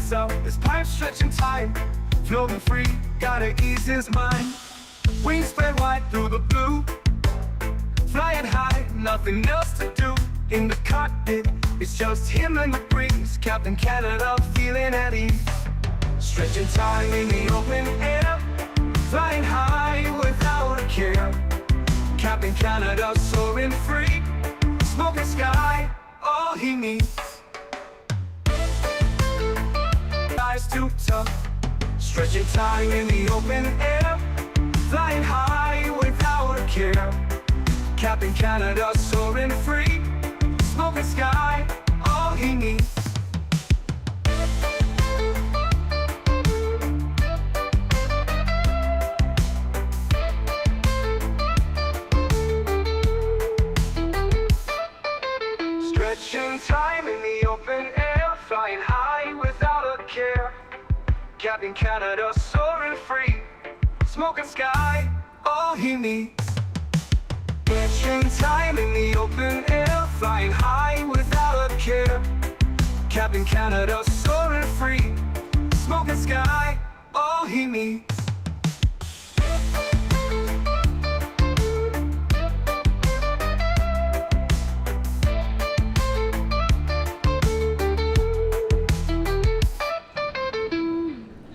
lights up, his pipes stretching tight. Floating free, gotta ease his mind. Wings spread wide through the blue. Flying high, nothing else to do. In the cockpit, it's just him and the breeze. Captain Canada feeling at ease. Stretching time in the open air. Flying high without a care. Captain Canada soaring free. Smoking sky, all he needs. Eyes too tough. Stretching time in the open air. Flying high without a care. Captain Canada soaring free. Smoking sky, all he needs. Stretching time in the open air. Flying high without a care. Captain Canada soaring free. Smoking sky, all he needs. Stretching time in the open air. Flying high without a care. Captain Canada soaring free. Smoking sky, all he needs.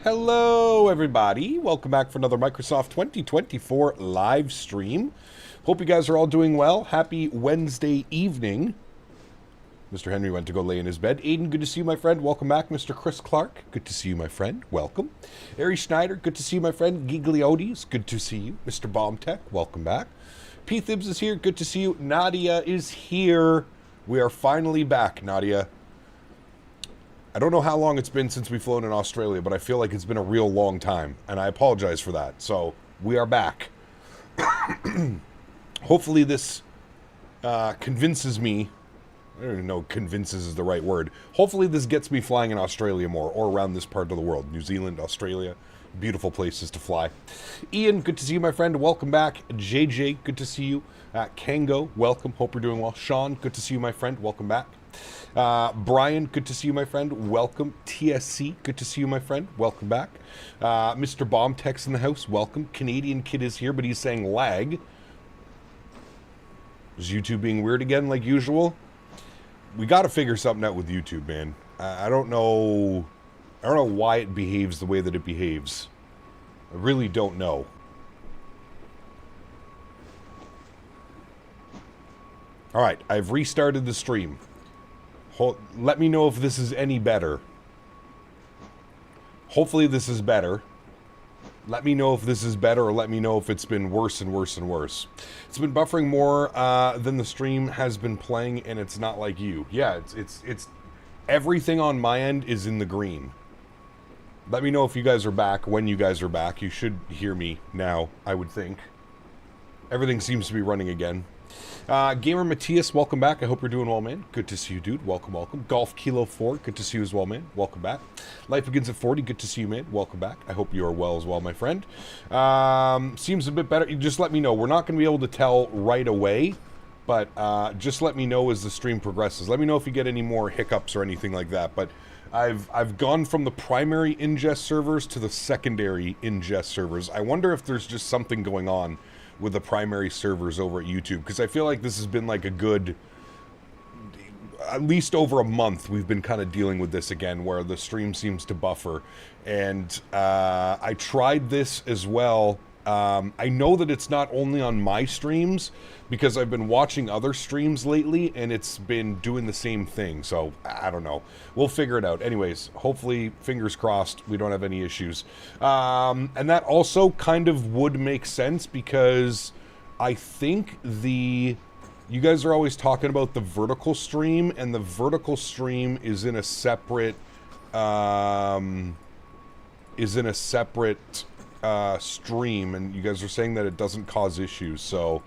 Hello everybody, welcome back for another Microsoft 2024 live stream. Hope you guys are all doing well. Happy Wednesday evening. Mr. Henry went to go lay in his bed. Aiden, good to see you, my friend. Welcome back. Mr. Chris Clark, good to see you, my friend. Welcome. Ari Schneider, good to see you, my friend. Gigliotis, good to see you. Mr. Bombtech, welcome back. P. Thibs is here, good to see you. Nadya is here. We are finally back, Nadya. I don't know how long it's been since we've flown in Australia, but I feel like it's been a real long time, and I apologize for that. So, we are back. Hopefully this convinces me. I don't even know convinces is the right word. Hopefully this gets me flying in Australia more, or around this part of the world. New Zealand, Australia, beautiful places to fly. Ian, good to see you, my friend. Welcome back. JJ, good to see you. Kango, welcome. Hope you're doing well. Sean, good to see you, my friend. Welcome back. Brian, good to see you, my friend. Welcome. TSC, good to see you, my friend. Welcome back. Mr. Bombtech's in the house. Welcome. Canadian Kid is here, but he's saying lag. Is YouTube being weird again, like usual? We got to figure something out with YouTube, man. I don't know why it behaves the way that it behaves. I really don't know. All right, I've restarted the stream. Let me know if this is any better. Hopefully this is better. Let me know if this is better, or let me know if it's been worse and worse and worse. It's been buffering more than the stream has been playing, and it's not like you. Yeah, it's everything on my end is in the green. Let me know if you guys are back, when you guys are back. You should hear me now, I would think. Everything seems to be running again. Gamer Matthias, welcome back. I hope you're doing well, man. Good to see you, dude. Welcome, welcome. Golf Kilo 4, good to see you as well, man. Welcome back. Life Begins at 40, good to see you, man. Welcome back. I hope you are well as well, my friend. Seems a bit better. You just let me know. We're not going to be able to tell right away, but just let me know as the stream progresses. Let me know if you get any more hiccups or anything like that. But I've gone from the primary ingest servers to the secondary ingest servers. I wonder if there's just something going on with the primary servers over at YouTube, because I feel like this has been like a good, at least over a month, we've been kind of dealing with this again, where the stream seems to buffer. And I tried this as well. I know that it's not only on my streams, because I've been watching other streams lately, and it's been doing the same thing. So, I don't know. We'll figure it out. Anyways, hopefully, fingers crossed, we don't have any issues. And that also kind of would make sense, because I think you guys are always talking about the vertical stream, and the vertical stream is in a separate, stream, and you guys are saying that it doesn't cause issues, so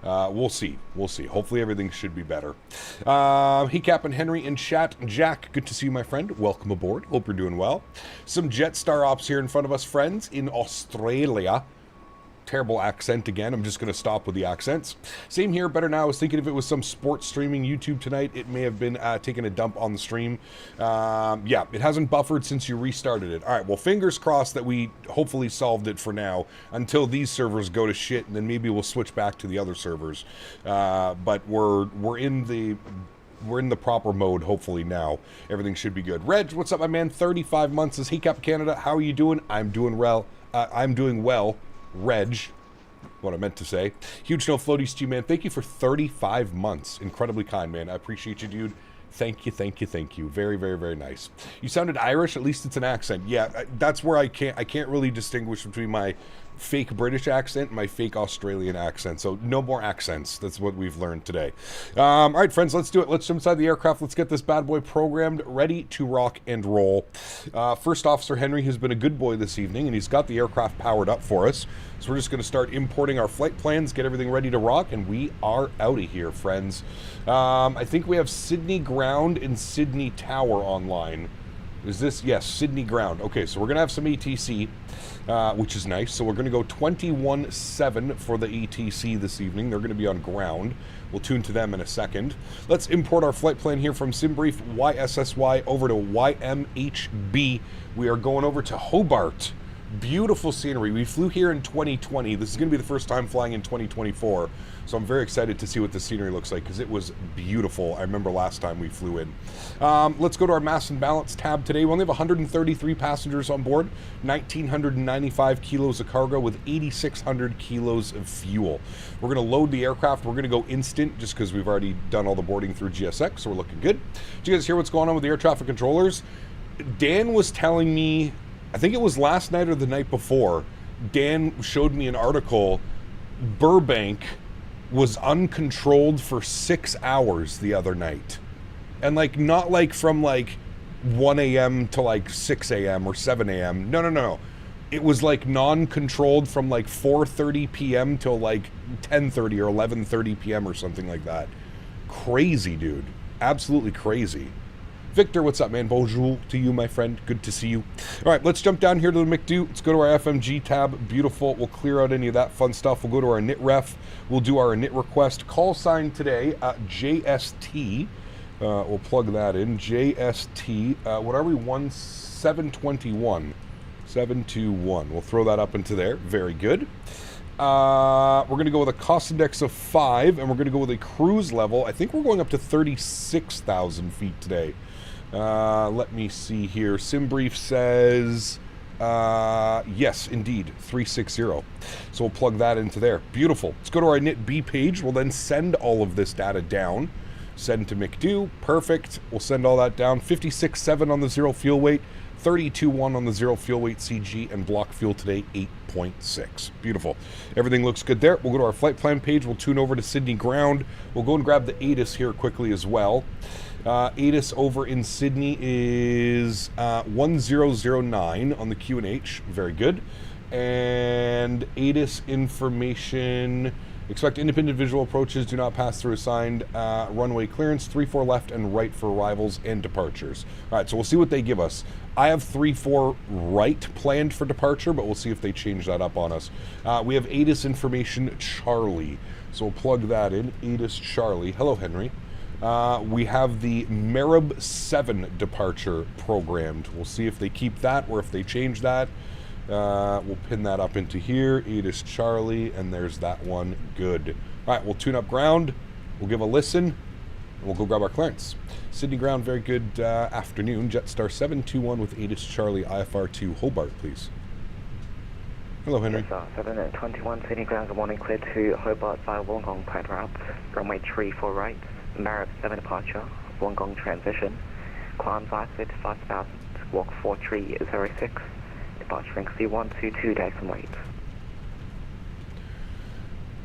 we'll see. Hopefully everything should be better. Cap and Henry in chat. Jack, good to see you, my friend. Welcome aboard. Hope you're doing well. Some Jetstar ops here in front of us, friends, in Australia. terrible accent again. I'm just going to stop with the accents. Same here, better now. I was thinking if it was some sports streaming YouTube tonight, it may have been taking a dump on the stream. Yeah, it hasn't buffered since you restarted it. All right, well, fingers crossed that we hopefully solved it for now until these servers go to shit, and then maybe we'll switch back to the other servers. But we're in the proper mode, hopefully now. Everything should be good. Reg, what's up, my man? 35 months says, hey, Cap Canada, how are you doing? I'm doing well. Reg, what I meant to say. Huge no floaties to you, man. Thank you for 35 months. Incredibly kind, man. I appreciate you, dude. Thank you, thank you, thank you. Very, very, very nice. You sounded Irish. At least it's an accent. Yeah, that's where I can't really distinguish between my fake British accent and my fake Australian accent. So no more accents. That's what we've learned today. All right, friends, let's do it. Let's jump inside the aircraft. Let's get this bad boy programmed, ready to rock and roll. First Officer Henry has been a good boy this evening, and he's got the aircraft powered up for us. So we're just going to start importing our flight plans, get everything ready to rock, and we are out of here, friends. I think we have Sydney Ground and Sydney Tower online. Is this? Yes, Sydney Ground. Okay, so we're going to have some ATC, which is nice. So we're going to go 21-7 for the ATC this evening. They're going to be on ground. We'll tune to them in a second. Let's import our flight plan here from SimBrief YSSY over to YMHB. We are going over to Hobart. Beautiful scenery. We flew here in 2020. This is going to be the first time flying in 2024. So I'm very excited to see what the scenery looks like because it was beautiful. I remember last time we flew in. Let's go to our mass and balance tab today. We only have 133 passengers on board, 1,995 kilos of cargo with 8,600 kilos of fuel. We're going to load the aircraft. We're going to go instant just because we've already done all the boarding through GSX, so we're looking good. Did you guys hear what's going on with the air traffic controllers? Dan was telling me, I think it was last night or the night before, Dan showed me an article. Burbank was uncontrolled for 6 hours the other night. And like, not like from like 1 a.m. to like 6 a.m. or 7 a.m. No. It was like non-controlled from like 4:30 p.m. till like 10:30 or 11:30 p.m. or something like that. Crazy, dude. Absolutely crazy. Victor, what's up, man? Bonjour to you, my friend. Good to see you. All right, let's jump down here to the McDo. Let's go to our FMG tab. Beautiful. We'll clear out any of that fun stuff. We'll go to our init ref. We'll do our init request. Call sign today, JST. We'll plug that in. JST. What are we? 721. 721. We'll throw that up into there. Very good. We're going to go with a cost index of 5, and we're going to go with a cruise level. I think we're going up to 36,000 feet today. Let me see here. SimBrief says, yes, indeed, 360. So we'll plug that into there. Beautiful. Let's go to our init B page. We'll then send all of this data down. Send to McDo. Perfect. We'll send all that down. 56.7 on the zero fuel weight. 32.1 on the zero fuel weight CG, and block fuel today 8.6. Beautiful. Everything looks good there. We'll go to our flight plan page. We'll tune over to Sydney Ground. We'll go and grab the ATIS here quickly as well. ATIS over in Sydney is 1009 on the QNH. Very good. And ATIS information. Expect independent visual approaches. Do not pass through assigned runway clearance. 3-4 left and right for arrivals and departures. All right, so we'll see what they give us. I have 3-4 right planned for departure, but we'll see if they change that up on us. We have ATIS information Charlie. So we'll plug that in. ATIS Charlie. Hello, Henry. We have the Marib 7 departure programmed. We'll see if they keep that or if they change that. We'll pin that up into here. ATIS Charlie, and there's that one. Good. All right, we'll tune up ground. We'll give a listen, and we'll go grab our clearance. Sydney Ground, very good afternoon. Jetstar 721 with ATIS Charlie, IFR to Hobart, please. Hello, Henry. Jetstar 721 Sydney Ground, good morning. Clear to Hobart via Wollongong Pad Route. Runway 34 right. Marib 7 departure. Wollongong transition. Climb via 5,000. Walk 4306. Departure C122 days and wait.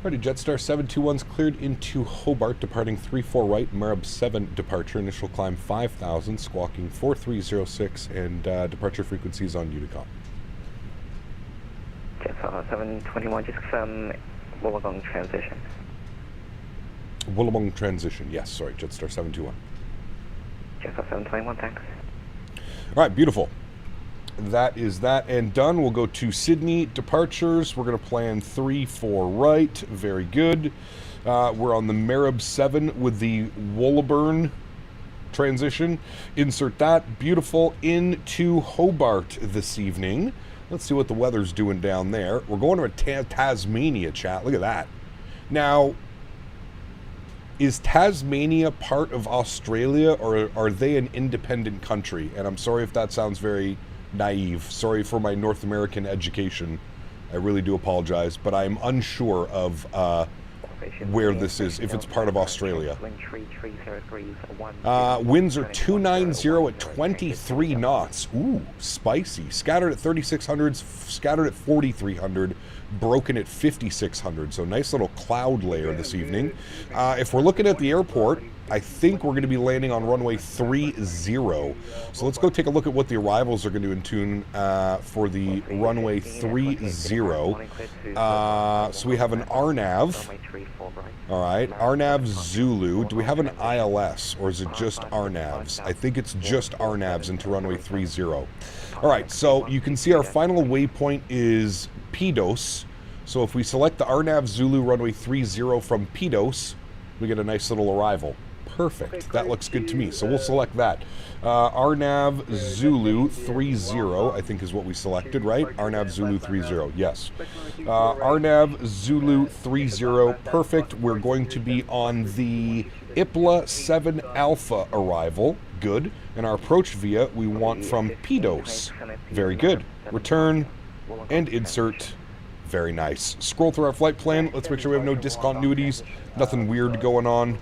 Alrighty, Jetstar 721's cleared into Hobart, departing 34 right, Marib 7 departure, initial climb 5,000, squawking 4306, and departure frequencies on Unicom. Jetstar 721, just confirm Wollongong transition. Wollongong transition, yes, sorry, Jetstar 721. Jetstar 721, thanks. Alright, beautiful. that is that and done. We'll go to Sydney departures. We're going to plan 3-4 right. Very good. We're on the Marib 7 with the Wollaburn transition. Insert that. Beautiful. Into Hobart this evening. Let's see what the weather's doing down there. We're going to Tasmania, chat. Look at that. Now, is Tasmania part of Australia, or are they an independent country? And I'm sorry if that sounds very naive. Sorry for my North American education. I really do apologize, but I'm unsure of where this is, if it's part of Australia. Winds are 290 at 23 knots. Ooh, spicy. Scattered at 3,600, scattered at 4,300, broken at 5,600. So nice little cloud layer this evening. If we're looking at the airport, I think we're going to be landing on runway 30. So let's go take a look at what the arrivals are going to tune for the runway 30. So we have an RNAV. All right, RNAV Zulu. Do we have an ILS, or is it just RNAVs? I think it's just RNAVs into runway 30. All right, so you can see our final waypoint is Pidos. So if we select the RNAV Zulu runway 30 from Pidos, we get a nice little arrival. Perfect. That looks good to me. So we'll select that. RNAV Zulu 30, I think is what we selected, right? RNAV Zulu 30, yes. RNAV Zulu 30, perfect. We're going to be on the IPLA 7 Alpha arrival. Good. And our approach via we want from Pidos. Very good. Return and insert. Very nice. Scroll through our flight plan. Let's make sure we have no discontinuities. Nothing weird going on.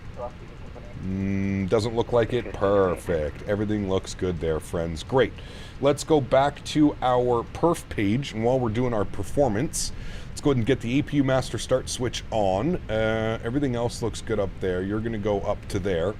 Doesn't look like it. Perfect. Everything looks good there, friends. Great. Let's go back to our perf page, and while we're doing our performance, let's go ahead and get the APU master start switch on. Everything else looks good up there. You're going to go up to there,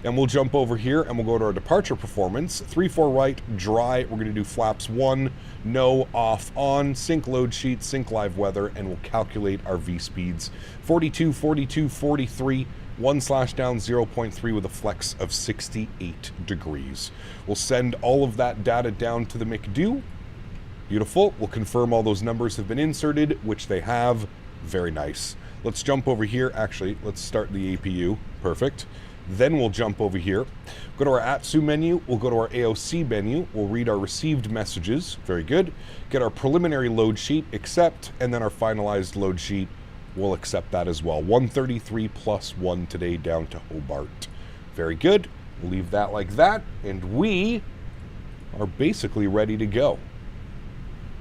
and we'll jump over here, and we'll go to our departure performance. 3-4 right, dry. We're going to do flaps 1, no, off, on, sync load sheet, sync live weather, and we'll calculate our V speeds. 42, 42, 43. 1/down 0.3 with a flex of 68 degrees. We'll send all of that data down to the McDo. Beautiful. We'll confirm all those numbers have been inserted, which they have. Very nice. Let's jump over here. Actually, let's start the APU. Perfect. Then we'll jump over here. Go to our ATSU menu. We'll go to our AOC menu. We'll read our received messages. Very good. Get our preliminary load sheet, accept, and then our finalized load sheet. We'll accept that as well. 133 plus 1 today down to Hobart. Very good. We'll leave that like that. And we are basically ready to go.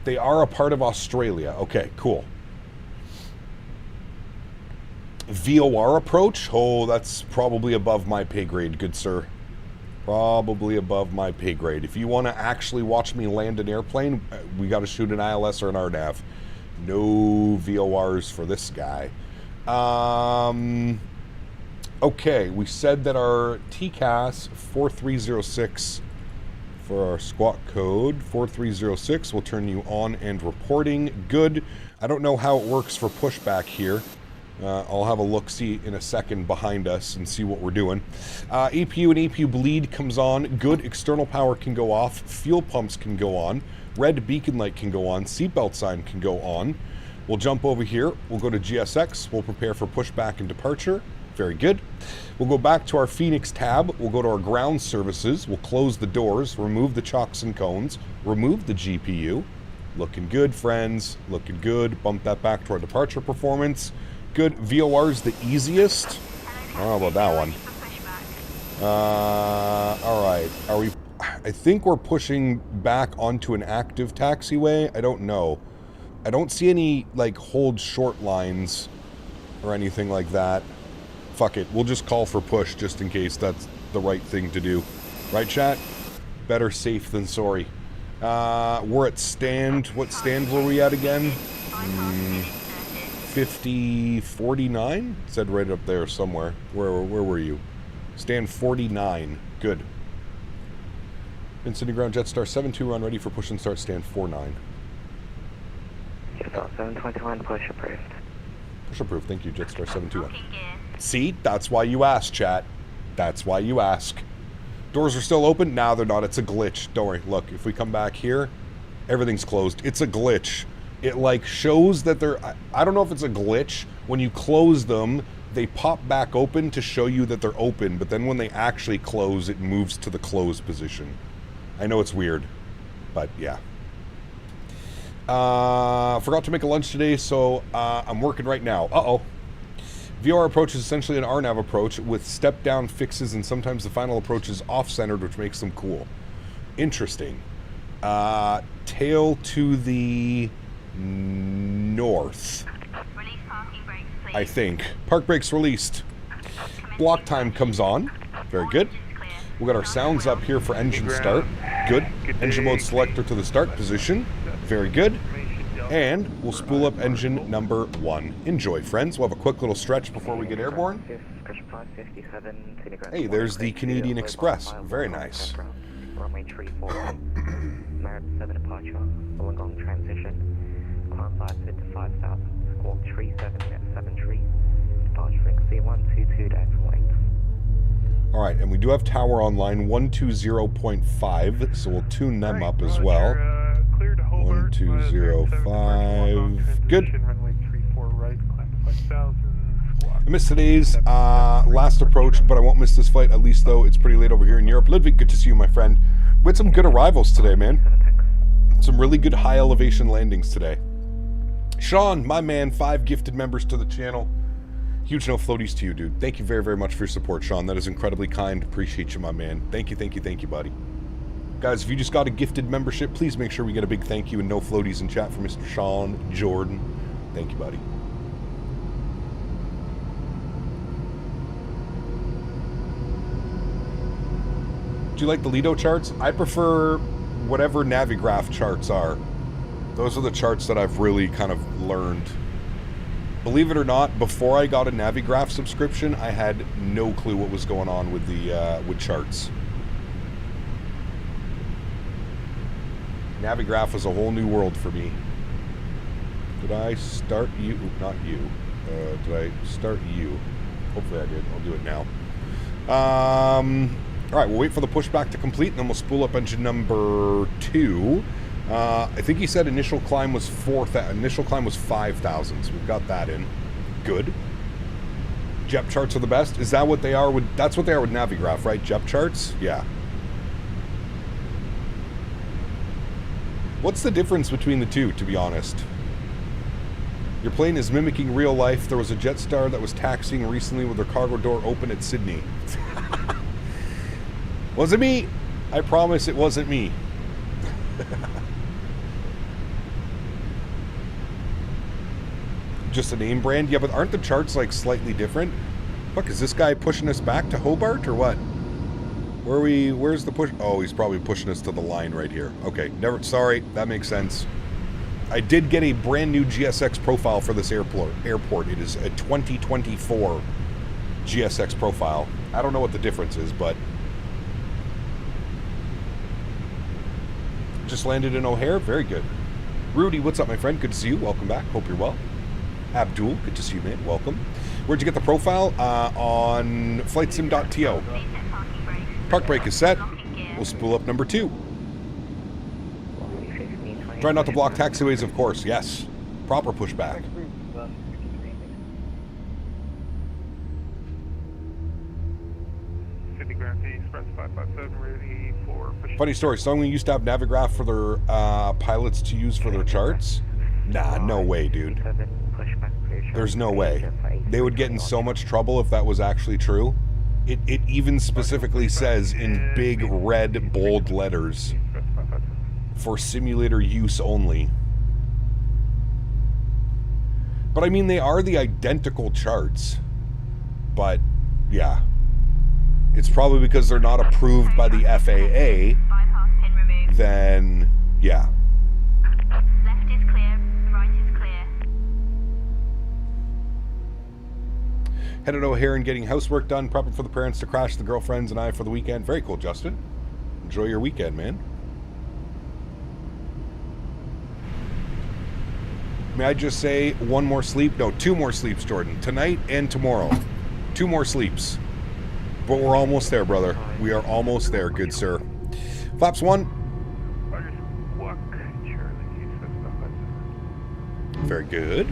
They are a part of Australia. Okay, cool. VOR approach. Oh, that's probably above my pay grade, good sir. Probably above my pay grade. If you want to actually watch me land an airplane, we got to shoot an ILS or an RNAV. No VORs for this guy. Okay, we said that our TCAS 4306 for our squawk code 4306 will turn you on and reporting. Good. I don't know how it works for pushback here. I'll have a look-see in a second behind us and see what we're doing. APU and APU bleed comes on. Good. External power can go off. Fuel pumps can go on. Red beacon light can go on. Seatbelt sign can go on. We'll jump over here. We'll go to GSX. We'll prepare for pushback and departure. Very good. We'll go back to our Fenix tab. We'll go to our ground services. We'll close the doors, remove the chocks and cones, remove the GPU. Looking good, friends. Looking good. Bump that back to our departure performance. Good. VOR's the easiest. How about that one? All right. Are we... I think we're pushing back onto an active taxiway. I don't know. I don't see any, like, hold short lines or anything like that. Fuck it. We'll just call for push just in case that's the right thing to do. Right, chat? Better safe than sorry. We're at stand. What stand were we at again? 5049? It said right up there somewhere. Where were you? Stand 49. Good. Incident ground Jetstar 72 run ready for push and start stand 49. Jetstar 721 push approved. Push approved. Thank you, Jetstar 721. See? That's why you ask, chat. That's why you ask. Doors are still open? No, they're not. It's a glitch. Don't worry. Look, if we come back here, Everything's closed. It's a glitch. It like shows that they're, I don't know if it's a glitch. When you close them, they pop back open to show you that they're open, but then when they actually close, it moves to the closed position. I know it's weird, but yeah. Forgot to make a lunch today, so I'm working right now. Uh-oh. VOR approach is essentially an RNAV approach with step-down fixes, and sometimes the final approach is off-centered, which makes them cool. Interesting. Tail to the north. Release parking brakes, please. I think. Park brakes released. Block time comes on. Very good. We got our sounds up here for engine start. Good. Engine mode selector to the start position. Very good. And we'll spool up engine number 1. Enjoy, friends. We'll have a quick little stretch before we get airborne. Hey, there's the Canadian Express. Very nice. Runway 34, Merit 7 departure, Wollongong transition, climb 5 to 5,000, squawk 3773, departure frequency 122.8. Alright, and we do have tower online 120.5, so we'll tune them up as well. 120.5. Good. I missed today's last approach, but I won't miss this flight, at least though it's pretty late over here in Europe. Ludwig, good to see you, my friend. We had some good arrivals today, man. Some really good high elevation landings today. Sean, my man, 5 gifted members to the channel. Huge no floaties to you, dude. Thank you very, very much for your support, Sean. That is incredibly kind. Appreciate you, my man. Thank you, thank you, thank you, buddy. Guys, if you just got a gifted membership, please make sure we get a big thank you and no floaties in chat for Mr. Sean Jordan. Thank you, buddy. Do you like the Lido charts? I prefer whatever Navigraph charts are. Those are the charts that I've really kind of learned. Believe it or not, before I got a Navigraph subscription, I had no clue what was going on with the with charts. Navigraph was a whole new world for me. Did I start you? Not you. Did I start you? Hopefully I did. I'll do it now. Alright, we'll wait for the pushback to complete, and then we'll spool up engine number 2. I think he said initial climb was 5,000, so we've got that in. Good. JEP charts are the best. Is that what they are with, that's what they are with Navigraph, right? JEP charts? Yeah. What's the difference between the two, to be honest? Your plane is mimicking real life. There was a Jetstar that was taxiing recently with their cargo door open at Sydney. Wasn't me. I promise it wasn't me. Just a name brand? Yeah, but aren't the charts like slightly different? Fuck, is this guy pushing us back to Hobart or what? Where's the push? Oh, he's probably pushing us to the line right here. Okay, sorry, that makes sense. I did get a brand new GSX profile for this airport. It is a 2024 GSX profile. I don't know what the difference is, but just landed in O'Hare. Very good. Rudy, what's up, my friend? Good to see you. Welcome back. Hope you're well. Abdul, good to see you, man. Welcome. Where'd you get the profile? On flightsim.to. Park brake is set. We'll spool up number 2. Try not to block taxiways, of course. Yes. Proper pushback. Funny story. Someone used to have Navigraph for their pilots to use for their charts. Nah, no way, dude. There's no way. They would get in so much trouble if that was actually true. It even specifically says in big red bold letters for simulator use only. But I mean, they are the identical charts. But yeah, it's probably because they're not approved by the FAA. Then yeah. Left is clear, right is clear. Headed to O'Hare and getting housework done, prepping for the parents to crash the girlfriends and I for the weekend. Very cool, Justin. Enjoy your weekend, man. May I just say 1 more sleep? No, 2 more sleeps, Jordan. Tonight and tomorrow. 2 more sleeps. But we're almost there, brother. We are almost there, good sir. Flaps 1. Very good.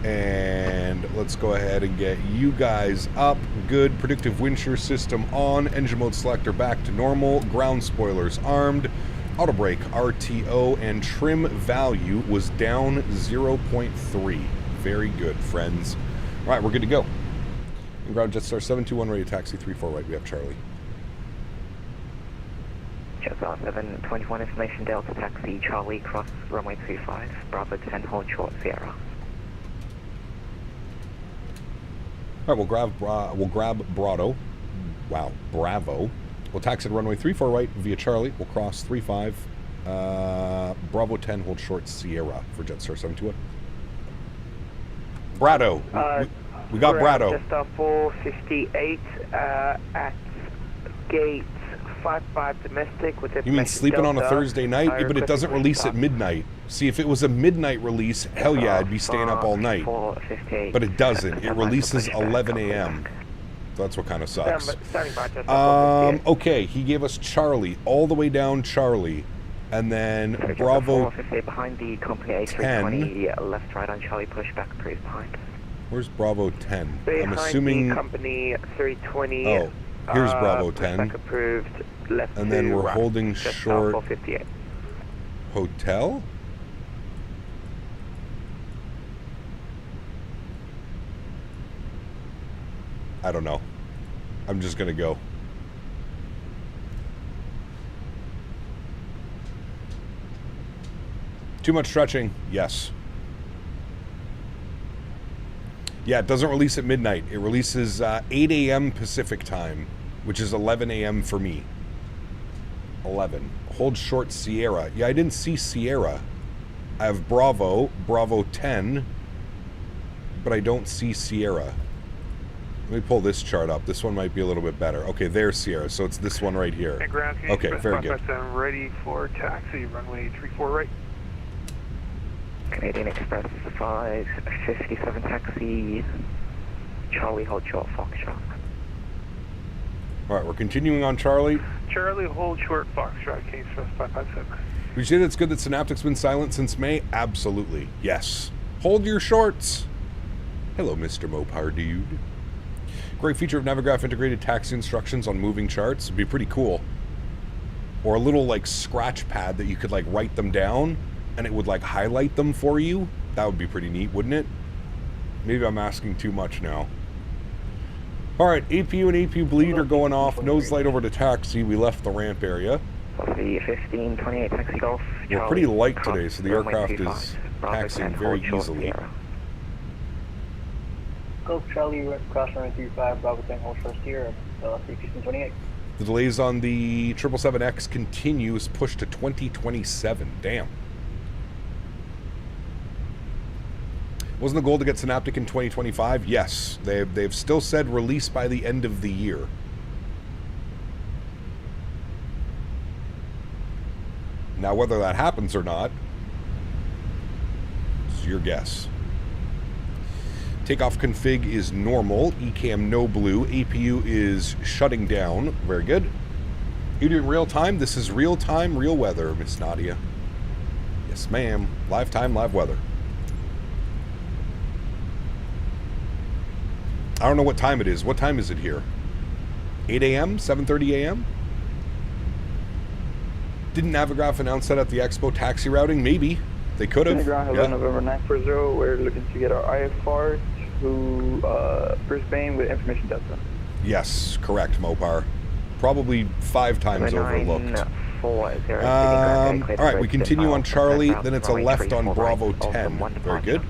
And let's go ahead and get you guys up. Good. Predictive wind shear system on. Engine mode selector back to normal. Ground spoilers armed. Auto brake, RTO, and trim value was down 0.3. Very good, friends. All right, we're good to go. And ground Jetstar 721 ready to taxi 34 right. We have Charlie. Jetstar 721 information Delta taxi Charlie cross runway 25 Bravo 10 hold short Sierra. All right, we'll grab Bravo. Wow, Bravo. We'll taxi at runway 34 right via Charlie. We'll cross 35 Bravo 10 hold short Sierra for Jetstar 721. Brado. We got Brado. Jetstar 458 at gate 55 domestic with You mean sleeping on a Thursday night? Yeah, but it doesn't release at midnight. See, if it was a midnight release, hell yeah, I'd be staying up all night. But it doesn't. It releases 11 a.m. That's what kind of sucks. Okay, he gave us Charlie, all the way down Charlie. And then Bravo behind the company A320, left right on Charlie, push back, cruise behind. Where's Bravo 10? Behind I'm assuming the company 320. Oh, here's Bravo 10. Back approved, left and then we're right. holding Jetstar short 458. hotel. I don't know. I'm just gonna go. Too much stretching? Yes. Yeah, it doesn't release at midnight. It releases 8 a.m. Pacific time, which is 11 a.m. for me. 11. Hold short Sierra. Yeah, I didn't see Sierra. I have Bravo, Bravo 10, but I don't see Sierra. Let me pull this chart up. This one might be a little bit better. Okay, there's Sierra, so it's this one right here. Okay, very good. I'm ready for taxi, runway 34 right. Canadian Express 557 taxi, Charlie hold short Foxtrot. All right, we're continuing on Charlie. Charlie hold short Foxtrot, Canadian Express 557. Would you say that it's good that Synaptic's been silent since May? Absolutely, yes. Hold your shorts. Hello, Mr. Mopar dude. Great feature of Navigraph integrated taxi instructions on moving charts. It'd be pretty cool. Or a little like scratch pad that you could like write them down and it would like highlight them for you. That would be pretty neat, wouldn't it? Maybe I'm asking too much now. All right, APU and APU bleed are going off. Nose light over to taxi. We left the ramp area. The 1528 taxi Golf. We're pretty light today, so the aircraft is taxiing very easily. Golf Charlie, cross runway 35, Bravo 10, hold short Sierra, 1528. The delays on the 777X continues, pushed to 2027. Damn. Wasn't the goal to get Synaptic in 2025? Yes. They've still said release by the end of the year. Now, whether that happens or not, is your guess. Takeoff config is normal. ECAM no blue. APU is shutting down. Very good. You're doing real time? This is real time, real weather, Miss Nadya. Yes, ma'am. Live time, live weather. I don't know what time it is. What time is it here? 8 a.m.? 7:30 a.m.? Didn't Navigraph announce that at the Expo taxi routing? Maybe. They could have. Hello, November 940. We're looking to get our IFR to Brisbane with information Delta. Yes, correct, Mopar. Probably 5 times overlooked. All right, we continue on Charlie, then it's a left on Bravo 10. Very good.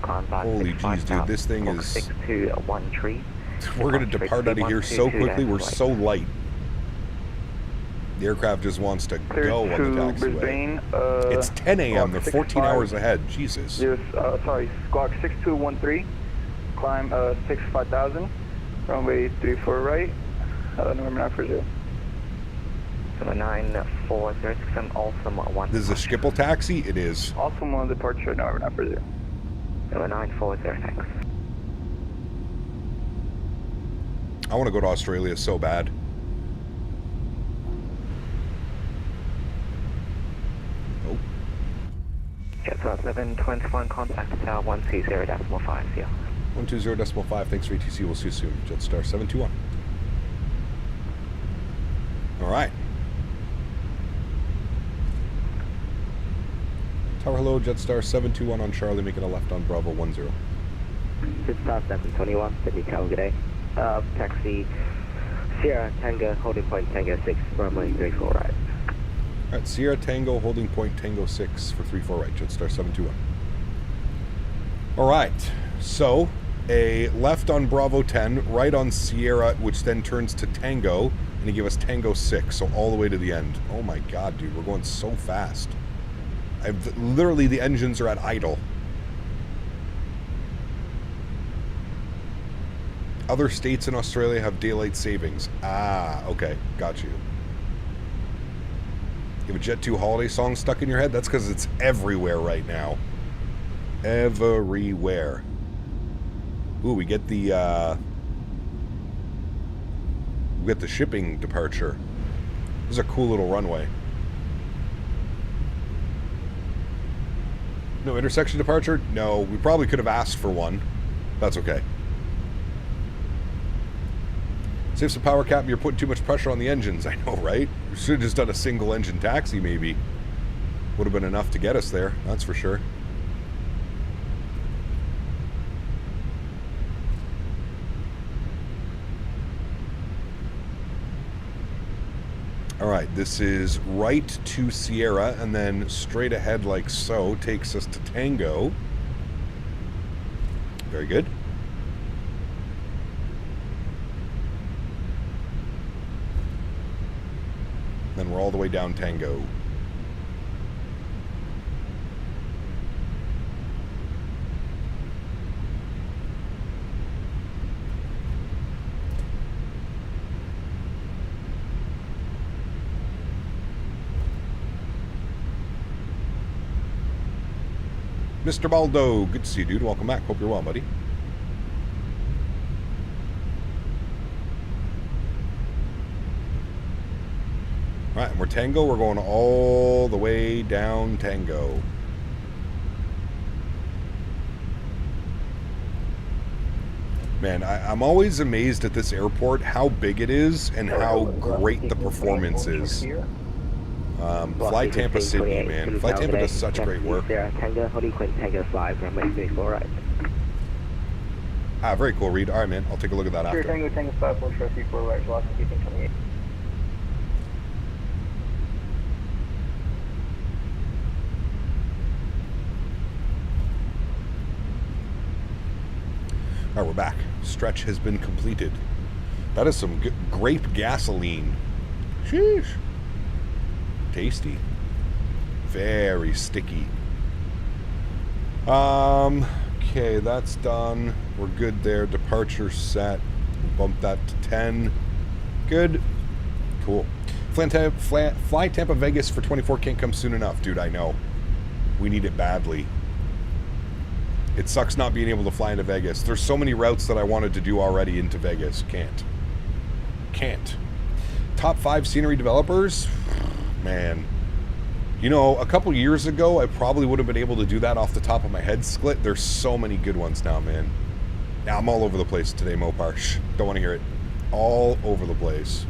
Holy jeez, dude, this thing is... We're going to depart out of here so quickly, we're so light. The aircraft just wants to go on the taxiway. It's 10 a.m., they're 14 hours ahead, Jesus. Yes, sorry, Squawk 6213, climb 65,000, runway 34 right, November 940. 940, Awesome 1. This is a Schiphol taxi? It is. Awesome 1 departure, November 940. 940, thanks. I want to go to Australia so bad. Oh. Jetstar 721, contact tower 120.5, yeah. 120.5, thanks for ATC, we'll see you soon. Jetstar 721. Alright. Tower hello, Jetstar 721 on Charlie, making a left on Bravo 10. Jetstar 721, Sydney Tower, good day. Taxi Sierra Tango, holding point Tango 6, runway 34 right. Alright, Sierra Tango, holding point Tango 6 for 34 right, Jetstar 721. Alright, so a left on Bravo 10, right on Sierra, which then turns to Tango, and he gave us Tango 6, so all the way to the end. Oh my god, dude, we're going so fast. Literally, the engines are at idle. Other states in Australia have daylight savings. Ah, okay, got you. You have a Jet 2 holiday song stuck in your head? That's because it's everywhere right now. Everywhere. Ooh, we get the shipping departure. This is a cool little runway. No intersection departure? No, we probably could have asked for one. That's okay. Save some power cap, you're putting too much pressure on the engines. I know, right? We should have just done a single engine taxi, maybe. Would have been enough to get us there, that's for sure. Alright, this is right to Sierra, and then straight ahead like so, takes us to Tango. Very good. Then we're all the way down Tango. Mr. Baldo, good to see you, dude. Welcome back. Hope you're well, buddy. Alright, and we're Tango. We're going all the way down Tango. Man, I'm always amazed at this airport, how big it is and how great the performance is. Fly Tampa Sydney, man. Fly Tampa does such great work. Tango, holding point Tango 5, runway 34 right. Ah, very cool, Reed. Alright, man. I'll take a look at that after. Tango, Tango 5, 34 right, velocity 28. Alright, we're back. Stretch has been completed. That is some grape gasoline. Sheesh. Tasty. Very sticky. Okay, that's done. We're good there. Departure set. Bump that to 10. Good. Cool. Fly Tampa Vegas for 24 can't come soon enough, dude. I know. We need it badly. It sucks not being able to fly into Vegas. There's so many routes that I wanted to do already into Vegas. Can't. Top 5 scenery developers? Man. You know, a couple years ago, I probably would have been able to do that off the top of my head. Split. There's so many good ones now, man. Now, I'm all over the place today, Mopar. Shh, don't want to hear it. All over the place.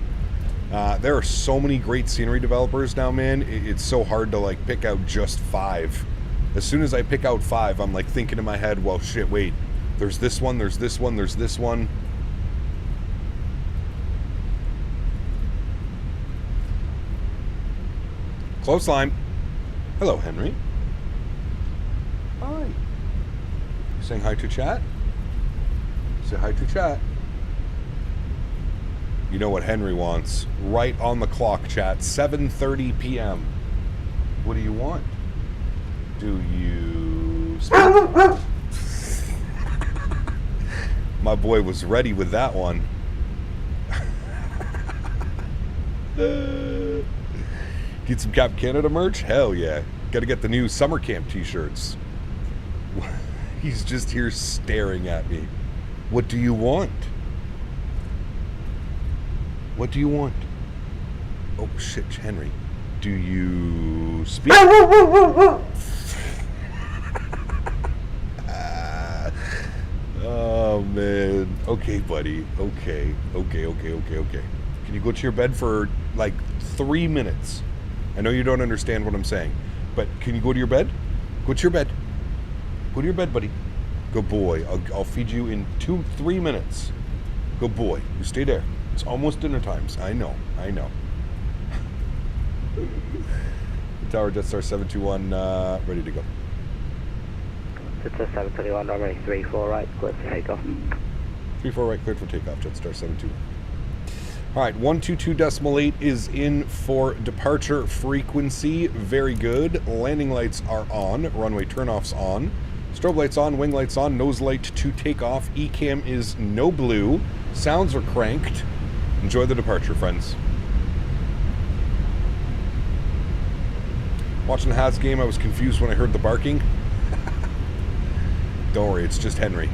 There are so many great scenery developers now, man. It's so hard to, like, pick out just 5. As soon as I pick out 5, I'm like thinking in my head, well, shit, wait. There's this one, there's this one, there's this one. Close line. Hello, Henry. Hi. You saying hi to chat? Say hi to chat. You know what Henry wants. Right on the clock, chat. 7:30 p.m. What do you want? Do you speak? My boy was ready with that one. Get some Cap Canada merch? Hell yeah. Gotta get the new summer camp t-shirts. He's just here staring at me. What do you want? What do you want? Oh shit, Henry. Do you speak? Oh, man. Okay, buddy. Okay. Can you go to your bed for like 3 minutes? I know you don't understand what I'm saying, but can you go to your bed? Go to your bed. Go to your bed, buddy. Good boy. I'll feed you in 2-3 minutes. Good boy. You stay there. It's almost dinner times. I know. Tower Jetstar 721, ready to go. Jetstar 721, runway 34 right, cleared for takeoff. 34 right, cleared for takeoff, Jetstar 721. All right, 122.8 is in for departure frequency. Very good. Landing lights are on. Runway turnoffs on. Strobe lights on. Wing lights on. Nose light to takeoff. ECAM is no blue. Sounds are cranked. Enjoy the departure, friends. Watching the Hats game, I was confused when I heard the barking. Don't worry, it's just Henry.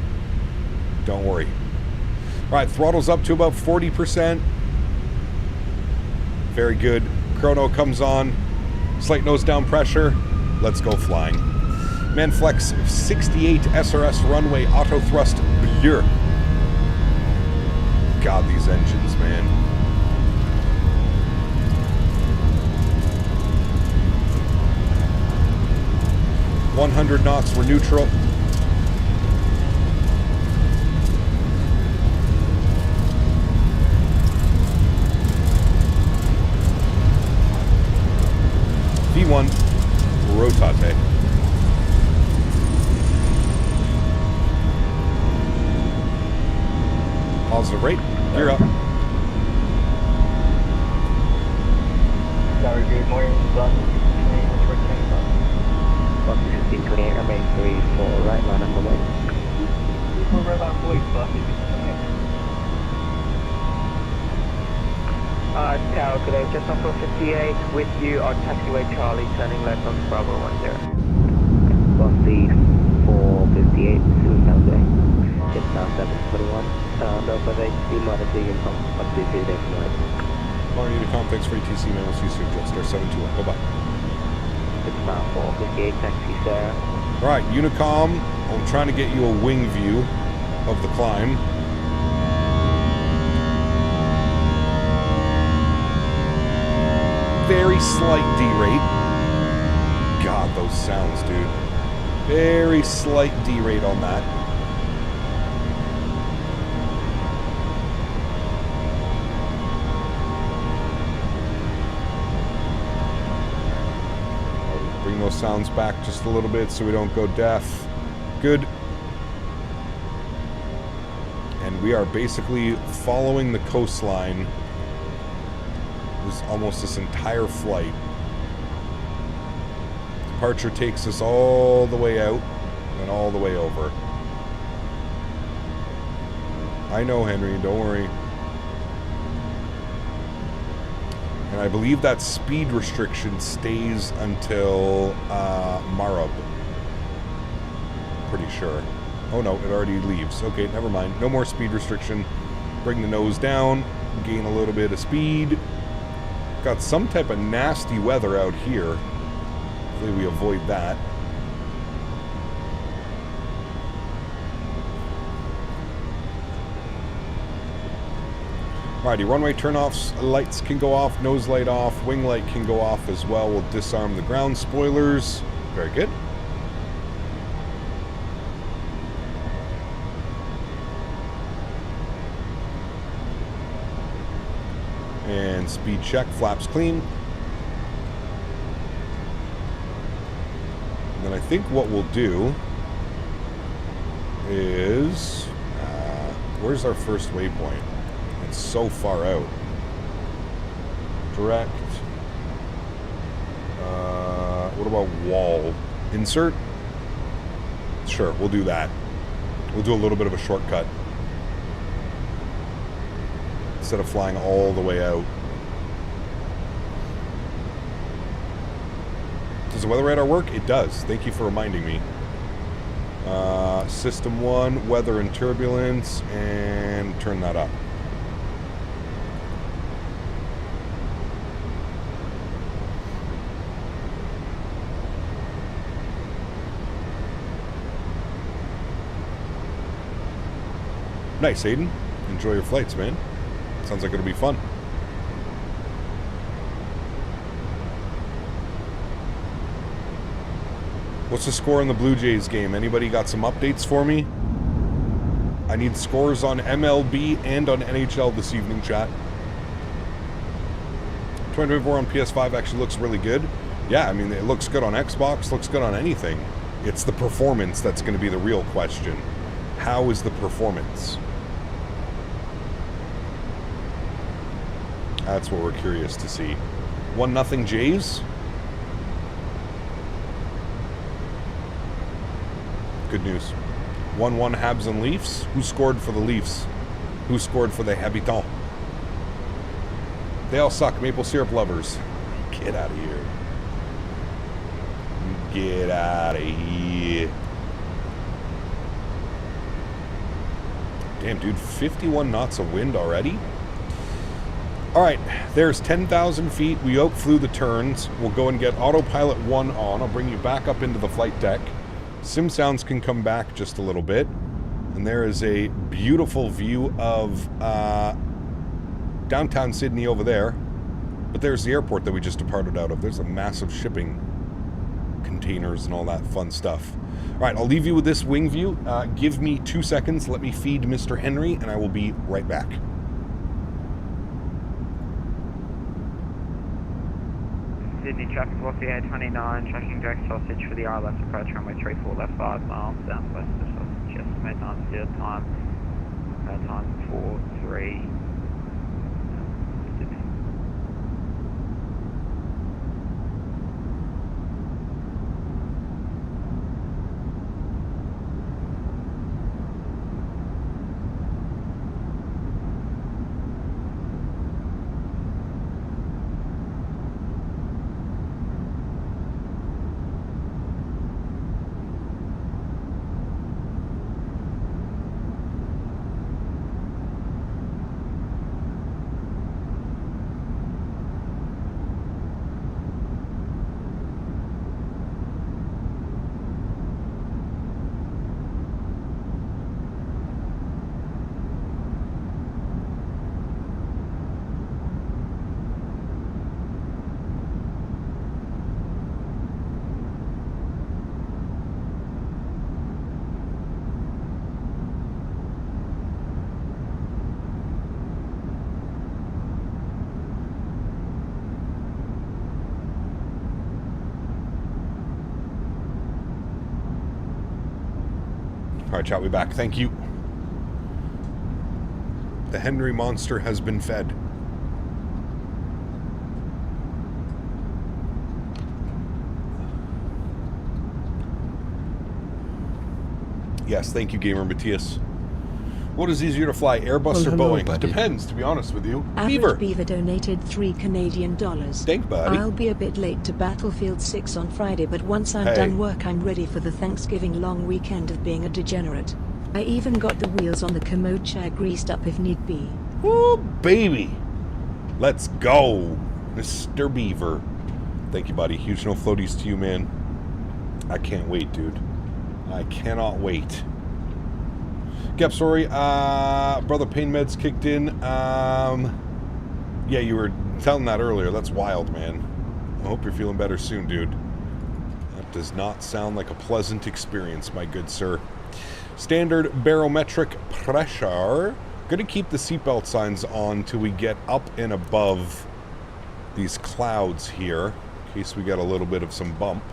Don't worry. All right, throttle's up to about 40%. Very good. Chrono comes on. Slight nose down pressure. Let's go flying. Manflex 68 SRS runway auto thrust blur. God, these engines, man. .100 knots, we're neutral. V1, rotate. Positive rate, gear up. Sorry, good morning, Bus 1528, runway 34 right, line up the way. Red line voice, Bus 1528. Tower, good day, just on 458 with you on taxiway Charlie, turning left on Bravo 10. Bus 458, Susan Day. Jetstar 721. No further ATC, minus the income. Bus 2 days tonight. Morning, Unicom, thanks for ATC, man. We'll see you soon. Jetstar 721. Bye-bye. Jetstar 458, taxi, Sarah. All right, Unicom, I'm trying to get you a wing view of the climb. Very slight D-rate. God, those sounds, dude. Very slight D-rate on that. Bring those sounds back just a little bit so we don't go deaf. Good. And we are basically following the coastline. Almost this entire flight. Departure takes us all the way out and all the way over. I know, Henry, don't worry. And I believe that speed restriction stays until Marab. Pretty sure. Oh no, it already leaves. Okay, never mind. No more speed restriction. Bring the nose down. Gain a little bit of speed. Got some type of nasty weather out here. Hopefully we avoid that. Alrighty, runway turnoffs, lights can go off, nose light off, wing light can go off as well. We'll disarm the ground spoilers. Very good. And speed check, flaps clean. And then I think what we'll do is, where's our first waypoint? It's so far out. Direct. What about wall? Insert? Sure, we'll do that. We'll do a little bit of a shortcut. Instead of flying all the way out. Does the weather radar work? It does. Thank you for reminding me. System 1, weather and turbulence, and turn that up. Nice, Aiden. Enjoy your flights, man. Sounds like it'll be fun. What's the score in the Blue Jays game? Anybody got some updates for me? I need scores on MLB and on NHL this evening, chat. 2024 on PS5 actually looks really good. Yeah, I mean, it looks good on Xbox, looks good on anything. It's the performance that's going to be the real question. How is the performance? That's what we're curious to see. 1-0 Jays. Good news. 1-1 Habs and Leafs. Who scored for the Leafs? Who scored for the Habitants? They all suck. Maple syrup lovers. Get out of here. Get out of here. Damn, dude. 51 knots of wind already? Alright, there's 10,000 feet. We out-flew the turns. We'll go and get autopilot 1 on. I'll bring you back up into the flight deck. Sim sounds can come back just a little bit. And there is a beautiful view of downtown Sydney over there. But there's the airport that we just departed out of. There's a massive shipping containers and all that fun stuff. All right, I'll leave you with this wing view. Give me 2 seconds. Let me feed Mr. Henry, and I will be right back. Sydney traffic velocity 829, tracking direct sausage for the ILS approach runway 34 left 5 miles southwest of sausage. Estimate time, time 43. All right, chat, we back. Thank you. The Henry monster has been fed. Yes, thank you, Gamer Matthias. What is easier to fly, Airbus or hello, Boeing? buddy. Depends, to be honest with you. Average Beaver donated $3 Canadian. Thanks, buddy. I'll be a bit late to Battlefield 6 on Friday, but once I'm Hey. done work, I'm ready for the Thanksgiving long weekend of being a degenerate. I even got the wheels on the commode chair greased up if need be. Woo, baby. Let's go, Mr. Beaver. Thank you, buddy. Huge no floaties to you, man. I can't wait, dude. I cannot wait. Gap story, brother pain meds kicked in. Yeah, you were telling that earlier. That's wild, man. I hope you're feeling better soon, dude. That does not sound like a pleasant experience, my good sir. Standard barometric pressure. Gonna keep the seatbelt signs on till we get up and above these clouds here, in case we get a little bit of some bump.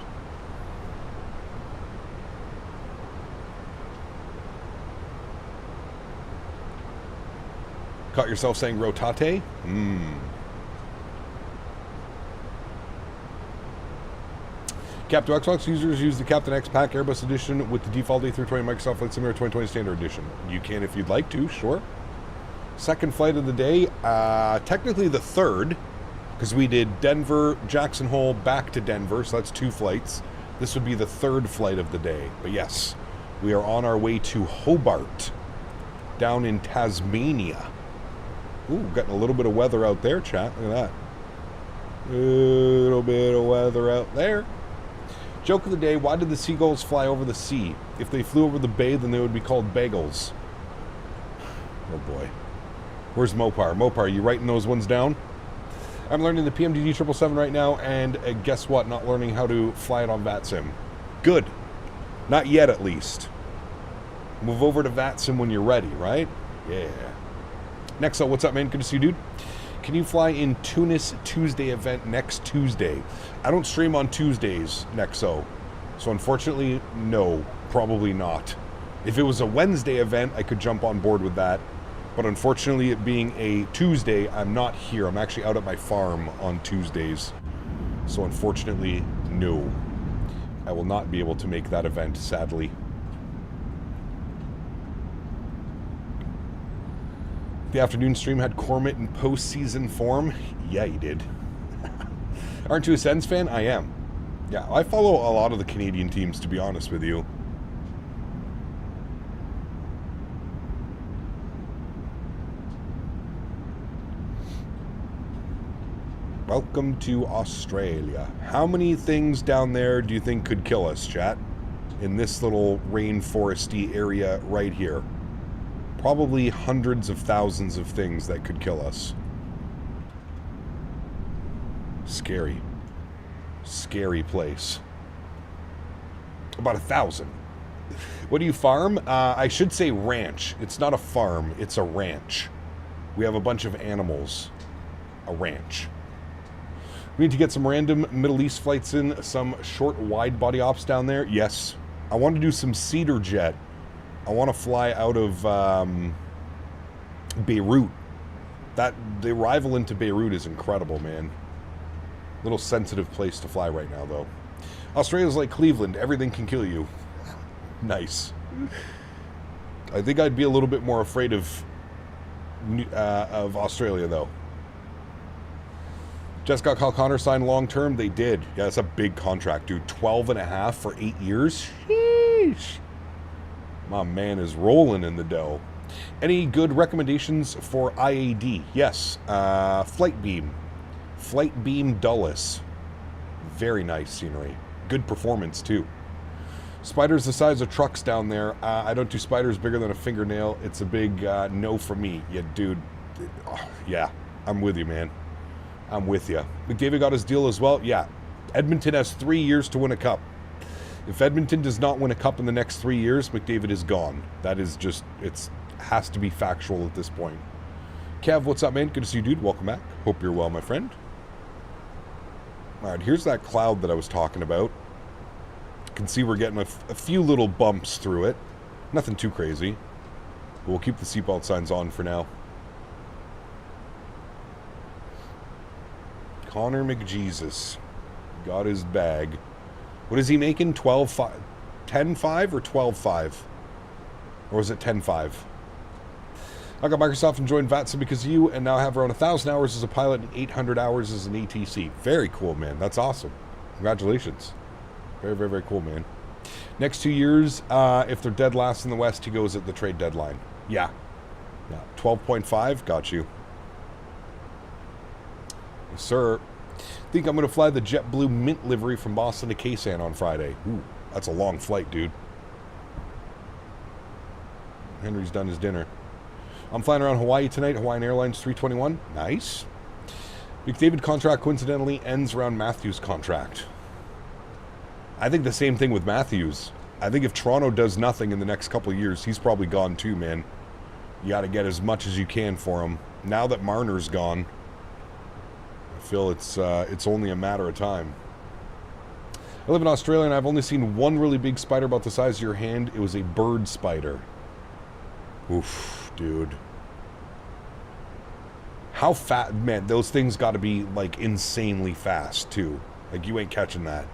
Caught yourself saying rotate? Captain Xbox users use the Captain X Pack Airbus Edition with the default A320 Microsoft Flight Simulator 2020 Standard Edition. You can if you'd like to, sure. Second flight of the day, technically the third, because we did Denver, Jackson Hole, back to Denver, so that's 2 flights. This would be the third flight of the day. But yes, we are on our way to Hobart, down in Tasmania. Ooh, getting a little bit of weather out there, chat. Look at that. A little bit of weather out there. Joke of the day, why did the seagulls fly over the sea? If they flew over the bay, then they would be called bagels. Oh boy. Where's Mopar? Mopar, you writing those ones down? I'm learning the PMDD 777 right now, and guess what? Not learning how to fly it on VATSIM. Good. Not yet, at least. Move over to VATSIM when you're ready, right? Yeah. Next up, what's up, man? Good to see you, dude. Can you fly in Tunis Tuesday event next Tuesday? I don't stream on Tuesdays, Nexo. So unfortunately, no, probably not. If it was a Wednesday event, I could jump on board with that. But unfortunately, it being a Tuesday, I'm not here. I'm actually out at my farm on Tuesdays. So unfortunately, no. I will not be able to make that event, sadly. The afternoon stream had Cormit in postseason form. Yeah, you did. Aren't you a Sens fan? I am. Yeah, I follow a lot of the Canadian teams, to be honest with you. Welcome to Australia. How many things down there do you think could kill us, chat? In this little rainforesty area right here. Probably hundreds of thousands of things that could kill us. Scary. Scary place. About 1,000. What do you farm? I should say ranch. It's not a farm, it's a ranch. We have a bunch of animals. A ranch. We need to get some random Middle East flights in, some short wide body ops down there. Yes. I want to do some Cedar Jet. I want to fly out of Beirut. The arrival into Beirut is incredible, man. Little sensitive place to fly right now, though. Australia's like Cleveland. Everything can kill you. Nice. I think I'd be a little bit more afraid of Australia, though. Just got Kyle Connor signed long term. They did. Yeah, it's a big contract, dude. 12.5 for 8 years. Sheesh. My man is rolling in the dough. Any good recommendations for IAD? Yes. Flight Beam. Flight Beam Dulles. Very nice scenery. Good performance, too. Spiders the size of trucks down there. I don't do spiders bigger than a fingernail. It's a big no for me. Yeah, dude. Yeah, I'm with you, man. I'm with you. McDavid got his deal as well. Yeah. Edmonton has 3 years to win a cup. If Edmonton does not win a cup in the next 3 years, McDavid is gone. That is just, has to be factual at this point. Kev, what's up, man? Good to see you, dude. Welcome back. Hope you're well, my friend. All right, here's that cloud that I was talking about. You can see we're getting a few little bumps through it. Nothing too crazy. But we'll keep the seatbelt signs on for now. Connor McJesus got his bag. What is he making? 12.5, 10.5 or 12.5? Or was it 10.5? I got Microsoft and joined VATSIM because of you, and now I have around 1,000 hours as a pilot and 800 hours as an ATC. Very cool, man. That's awesome. Congratulations. Very, very, very cool, man. Next 2 years, if they're dead last in the West, he goes at the trade deadline. Yeah. 12.5, got you. Yes, sir. I think I'm going to fly the JetBlue Mint livery from Boston to Kaysan on Friday. Ooh, that's a long flight, dude. Henry's done his dinner. I'm flying around Hawaii tonight, Hawaiian Airlines 321. Nice. McDavid contract coincidentally ends around Matthews' contract. I think the same thing with Matthews. I think if Toronto does nothing in the next couple of years, he's probably gone too, man. You got to get as much as you can for him. Now that Marner's gone, I feel it's only a matter of time. I live in Australia and I've only seen one really big spider about the size of your hand. It was a bird spider. Oof, dude. How fast, man, those things got to be like insanely fast too. Like you ain't catching that.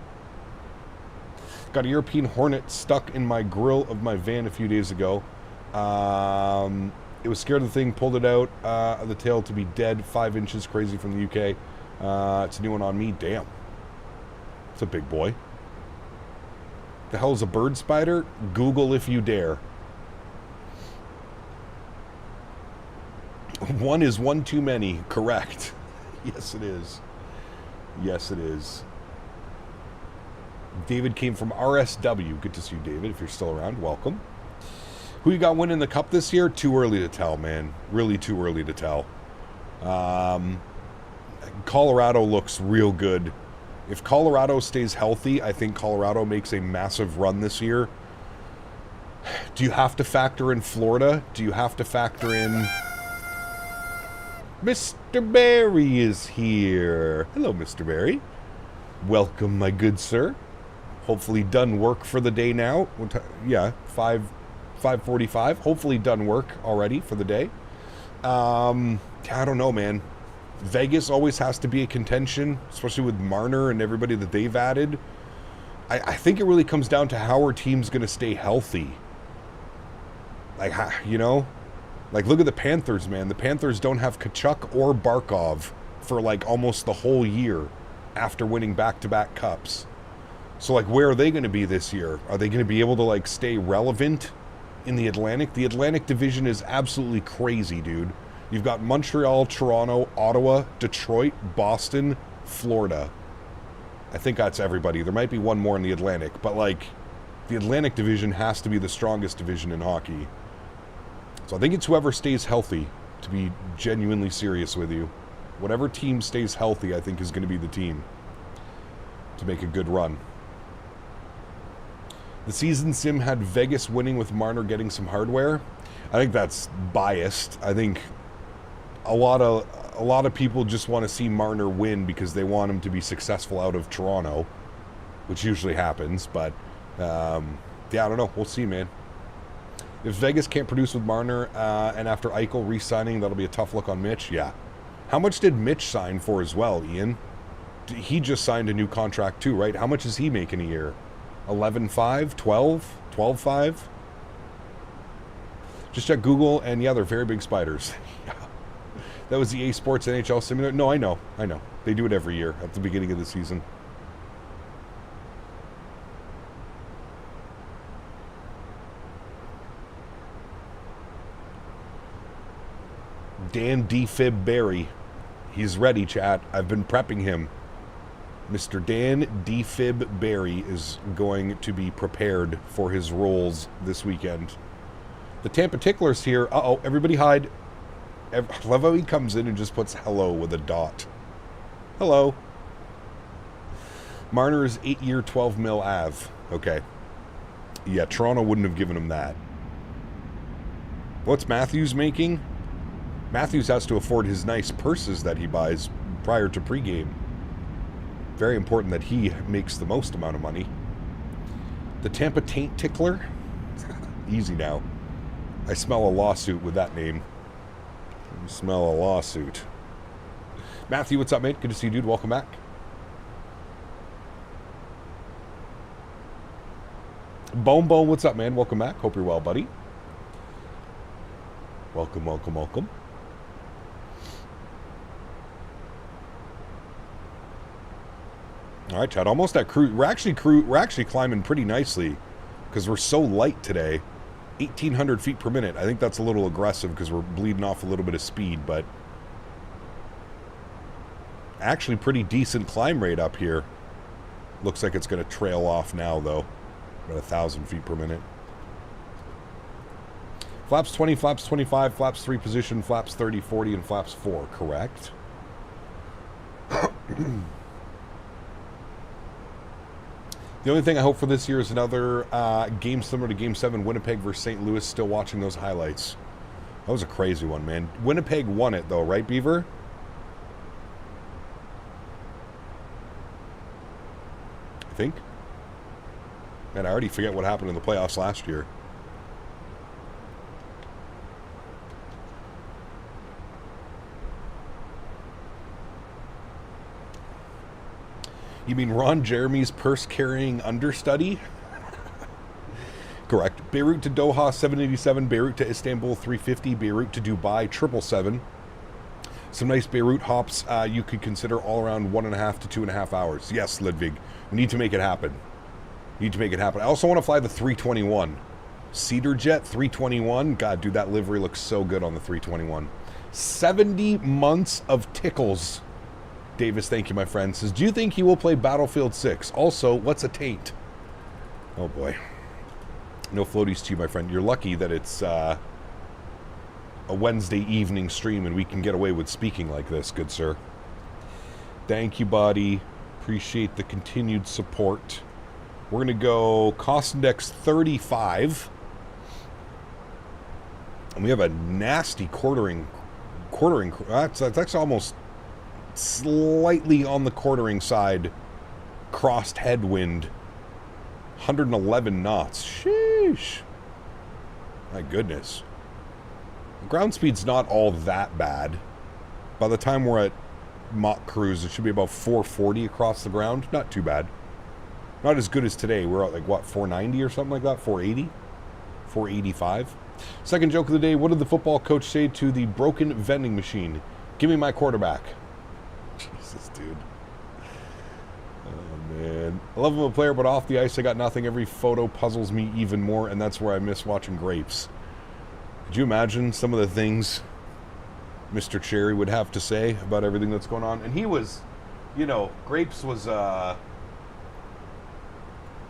Got a European Hornet stuck in my grill of my van a few days ago. It was scared of the thing, pulled it out of the tail to be dead, 5 inches, crazy from the UK. It's a new one on me, damn. It's a big boy. The hell is a bird spider? Google if you dare. One is one too many, correct. Yes, it is. Yes, it is. David came from RSW. Good to see you, David. If you're still around, welcome. Who you got winning the cup this year? Too early to tell, man. Really too early to tell. Colorado looks real good. If Colorado stays healthy, I think Colorado makes a massive run this year. Do you have to factor in Florida? Do you have to factor in... Mr. Barry is here. Hello, Mr. Barry. Welcome, my good sir. Hopefully done work for the day now. Yeah, 5:45. Hopefully done work already for the day. I don't know, man. Vegas always has to be a contention, especially with Marner and everybody that they've added. I think it really comes down to how our team's going to stay healthy. Like, you know? Like, look at the Panthers, man. The Panthers don't have Kachuk or Barkov for, like, almost the whole year after winning back-to-back cups. So, like, where are they going to be this year? Are they going to be able to, like, stay relevant in the Atlantic? The Atlantic division is absolutely crazy, dude. You've got Montreal, Toronto, Ottawa, Detroit, Boston, Florida. I think that's everybody. There might be one more in the Atlantic, but, like, the Atlantic division has to be the strongest division in hockey. So I think it's whoever stays healthy, to be genuinely serious with you. Whatever team stays healthy, I think, is going to be the team to make a good run. The season sim had Vegas winning with Marner getting some hardware. I think that's biased. I think a lot of people just want to see Marner win because they want him to be successful out of Toronto, which usually happens. But yeah, I don't know. We'll see, man. If Vegas can't produce with Marner, and after Eichel re-signing, that'll be a tough look on Mitch. Yeah. How much did Mitch sign for as well, Ian? He just signed a new contract too, right? How much is he making a year? 11.5? 12? 12.5? Just check Google, and yeah, they're very big spiders. Yeah. That was the EA Sports NHL simulator. No, I know. They do it every year at the beginning of the season. Dan D-Fib Barry. He's ready, chat. I've been prepping him. Mr. Dan D-Fib Barry is going to be prepared for his roles this weekend. The Tampa Tickler's here. Uh-oh, everybody hide. I love how he comes in and just puts hello with a dot. Hello. Marner's 8-year, 12 mil AV. Okay. Yeah, Toronto wouldn't have given him that. What's Matthews making? Matthews has to afford his nice purses that he buys prior to pregame. Very important that he makes the most amount of money. The Tampa Taint Tickler? Easy now. I smell a lawsuit with that name. I smell a lawsuit. Matthew, what's up, mate? Good to see you, dude. Welcome back. Bone, what's up, man? Welcome back. Hope you're well, buddy. Welcome, welcome, welcome. All right, Chad. Almost at cruise. We're actually climbing pretty nicely because we're so light today. 1,800 feet per minute. I think that's a little aggressive because we're bleeding off a little bit of speed, but actually pretty decent climb rate up here. Looks like it's going to trail off now, though. About 1,000 feet per minute. Flaps 20, flaps 25, flaps 3 position, flaps 30, 40, and flaps 4. Correct. The only thing I hope for this year is another game similar to Game 7, Winnipeg versus St. Louis. Still watching those highlights. That was a crazy one, man. Winnipeg won it, though, right, Beaver? I think. Man, I already forget what happened in the playoffs last year. You mean Ron Jeremy's purse-carrying understudy? Correct. Beirut to Doha, 787. Beirut to Istanbul, 350. Beirut to Dubai, 777. Some nice Beirut hops you could consider all around 1.5 to 2.5 hours. Yes, Ludwig. We need to make it happen. We need to make it happen. I also want to fly the 321. Cedar Jet 321. God, dude, that livery looks so good on the 321. 70 months of tickles. Davis, thank you, my friend. Says, do you think he will play Battlefield 6? Also, what's a taint? Oh, boy. No floaties to you, my friend. You're lucky that it's a Wednesday evening stream and we can get away with speaking like this, good sir. Thank you, buddy. Appreciate the continued support. We're going to go cost index 35. And we have a nasty quartering. That's actually almost slightly on the quartering side. Crossed headwind. 111 knots. Sheesh. My goodness. Ground speed's not all that bad. By the time we're at Mach cruise, it should be about 440 across the ground. Not too bad. Not as good as today. We're at like, what, 490 or something like that? 480? 485? Second joke of the day. What did the football coach say to the broken vending machine? Give me my quarterback. Jesus, dude. Oh, man. I love him a player, but off the ice, I got nothing. Every photo puzzles me even more, and that's where I miss watching grapes. Could you imagine some of the things Mr. Cherry would have to say about everything that's going on? And he was, you know, Grapes was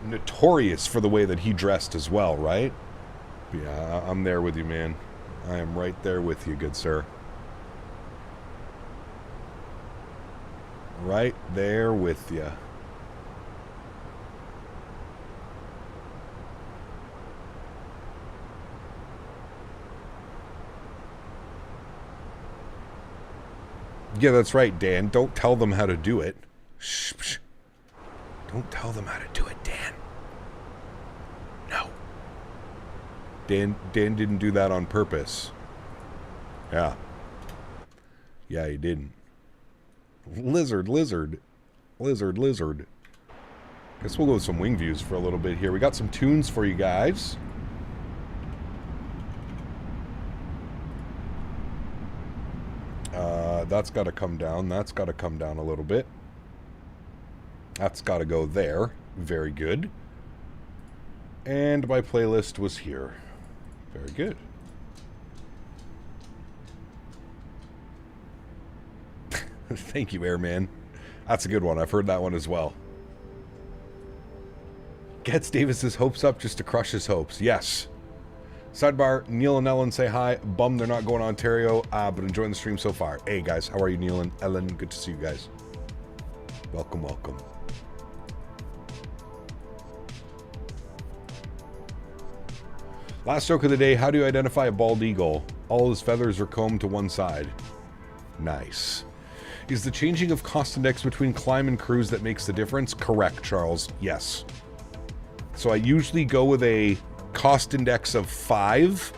notorious for the way that he dressed as well, right? Yeah, I'm there with you, man. I am right there with you, good sir. Right there with you. Yeah, that's right, Dan. Don't tell them how to do it. Shh, shh. Don't tell them how to do it, Dan. No. Dan didn't do that on purpose. Yeah. Yeah, he didn't. Lizard. Guess we'll go with some wing views for a little bit here. We got some tunes for you guys. That's got to come down. That's got to come down a little bit. That's got to go there. Very good. And my playlist was here. Very good. Thank you, Airman. That's a good one. I've heard that one as well. Gets Davis's hopes up just to crush his hopes. Yes. Sidebar, Neil and Ellen say hi. Bummed they're not going to Ontario, but enjoying the stream so far. Hey, guys. How are you, Neil and Ellen? Good to see you guys. Welcome, welcome. Last joke of the day. How do you identify a bald eagle? All his feathers are combed to one side. Nice. Is the changing of cost index between climb and cruise that makes the difference? Correct, Charles. Yes. So I usually go with a cost index of 5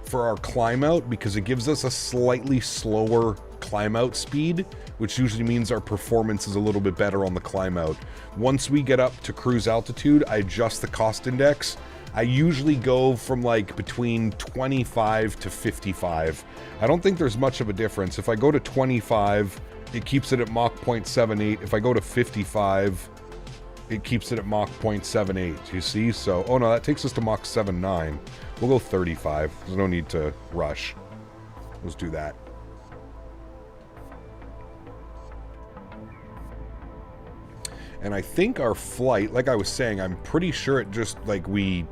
for our climb out because it gives us a slightly slower climb out speed, which usually means our performance is a little bit better on the climb out. Once we get up to cruise altitude, I adjust the cost index. I usually go from like between 25 to 55. I don't think there's much of a difference. If I go to 25, it keeps it at Mach 0.78. If I go to 55, it keeps it at Mach 0.78. You see? So, oh no, that takes us to Mach 7.9. We'll go 35. There's no need to rush. Let's do that. And I think our flight, like I was saying, I'm pretty sure it just, like, we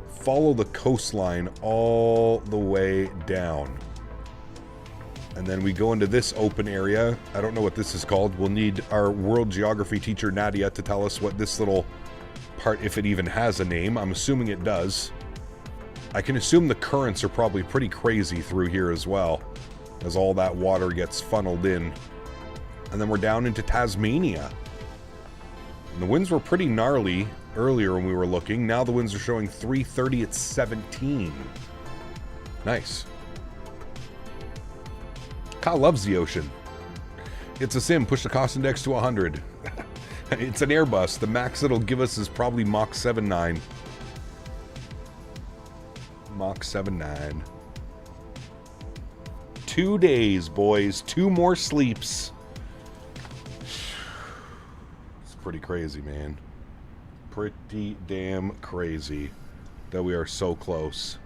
follow the coastline all the way down. And then we go into this open area. I don't know what this is called. We'll need our world geography teacher, Nadya, to tell us what this little part, if it even has a name. I'm assuming it does. I can assume the currents are probably pretty crazy through here as well, as all that water gets funneled in. And then we're down into Tasmania. And the winds were pretty gnarly earlier when we were looking. Now the winds are showing 330 at 17. Nice. Kyle loves the ocean. It's a sim. Push the cost index to 100. It's an Airbus. The max it'll give us is probably Mach 7.9. Mach 7.9. 2 days, boys. 2 more sleeps. It's pretty crazy, man. Pretty damn crazy that we are so close.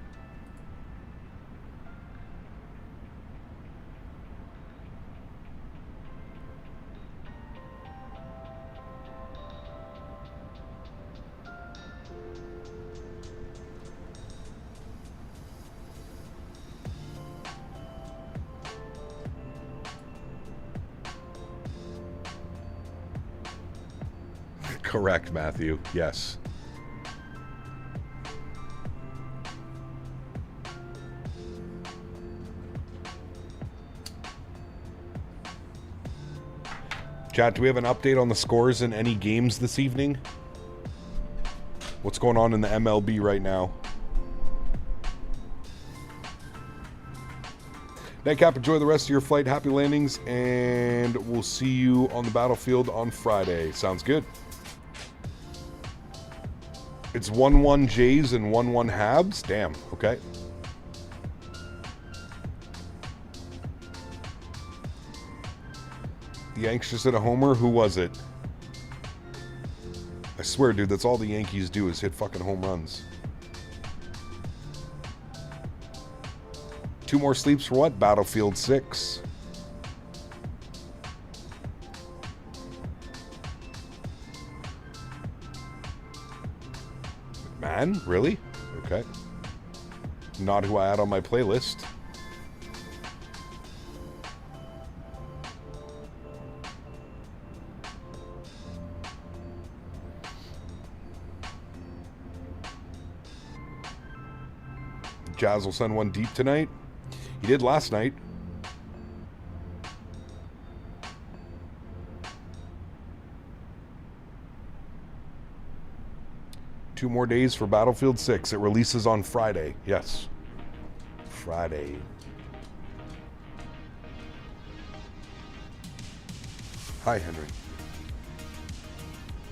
Correct, Matthew. Yes. Chat, do we have an update on the scores in any games this evening? What's going on in the MLB right now? Nightcap, enjoy the rest of your flight. Happy landings, and we'll see you on the battlefield on Friday. Sounds good. It's 1-1 Jays and 1-1 Habs? Damn, okay. The Yanks just hit a homer? Who was it? I swear, dude, that's all the Yankees do is hit fucking home runs. 2 more sleeps for what? Battlefield 6. Man, really? Okay. Not who I had on my playlist. Jazz will send one deep tonight. He did last night. Two more days for Battlefield 6. It releases on Friday. Yes. Friday. Hi, Henry.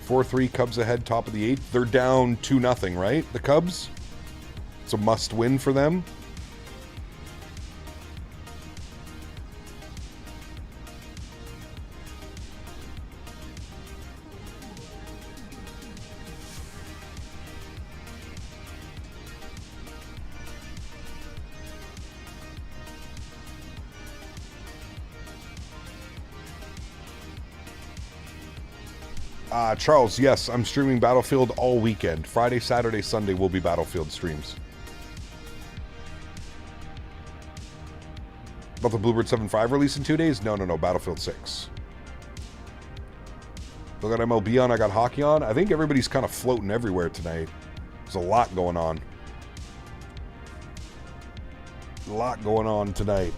4-3 Cubs ahead, top of the 8th. They're down 2-0, right? The Cubs? It's a must win for them. Charles, yes, I'm streaming Battlefield all weekend. Friday, Saturday, Sunday will be Battlefield streams. About the Bluebird 7.5 release in 2 days? No, Battlefield 6. I got MLB on, I got hockey on. I think everybody's kind of floating everywhere tonight. There's a lot going on. A lot going on tonight.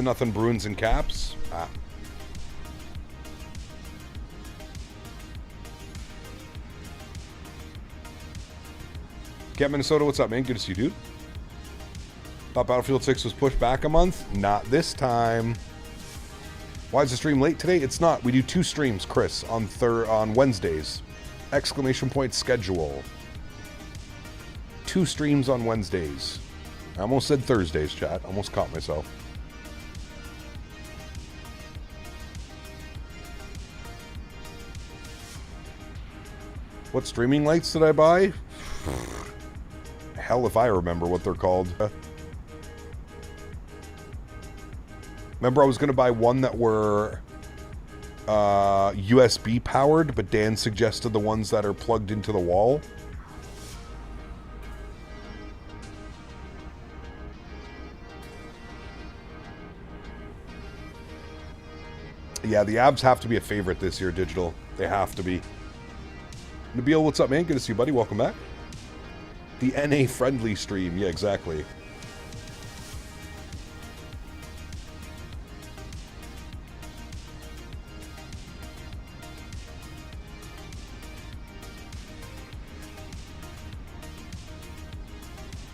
Nothing Bruins and Caps. Cat Minnesota, what's up, man? Good to see you, dude. Thought Battlefield 6 was pushed back a month. Not this time. Why is the stream late today? It's not. We do 2 streams, Chris, on Wednesdays. Exclamation point schedule. 2 streams on Wednesdays. I almost said Thursdays, chat. Almost caught myself. What streaming lights did I buy? Hell if I remember what they're called. Remember I was going to buy one that were USB powered, but Dan suggested the ones that are plugged into the wall. Yeah, the abs have to be a favorite this year, Digital. They have to be. Nabil, what's up, man? Good to see you, buddy. Welcome back. The NA friendly stream. Yeah, exactly.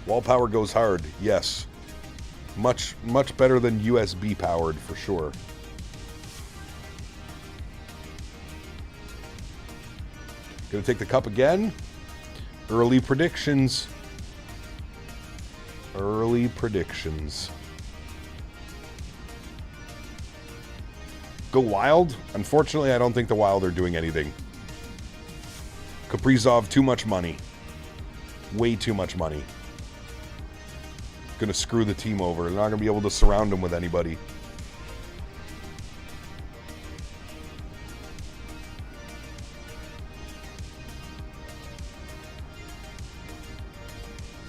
Wall power goes hard. Yes. Much better than USB powered, for sure. Gonna take the cup again. Early predictions. Early predictions. Go Wild? Unfortunately, I don't think the Wild are doing anything. Kaprizov, too much money. Way too much money. going to screw the team over. They're not going to be able to surround him with anybody.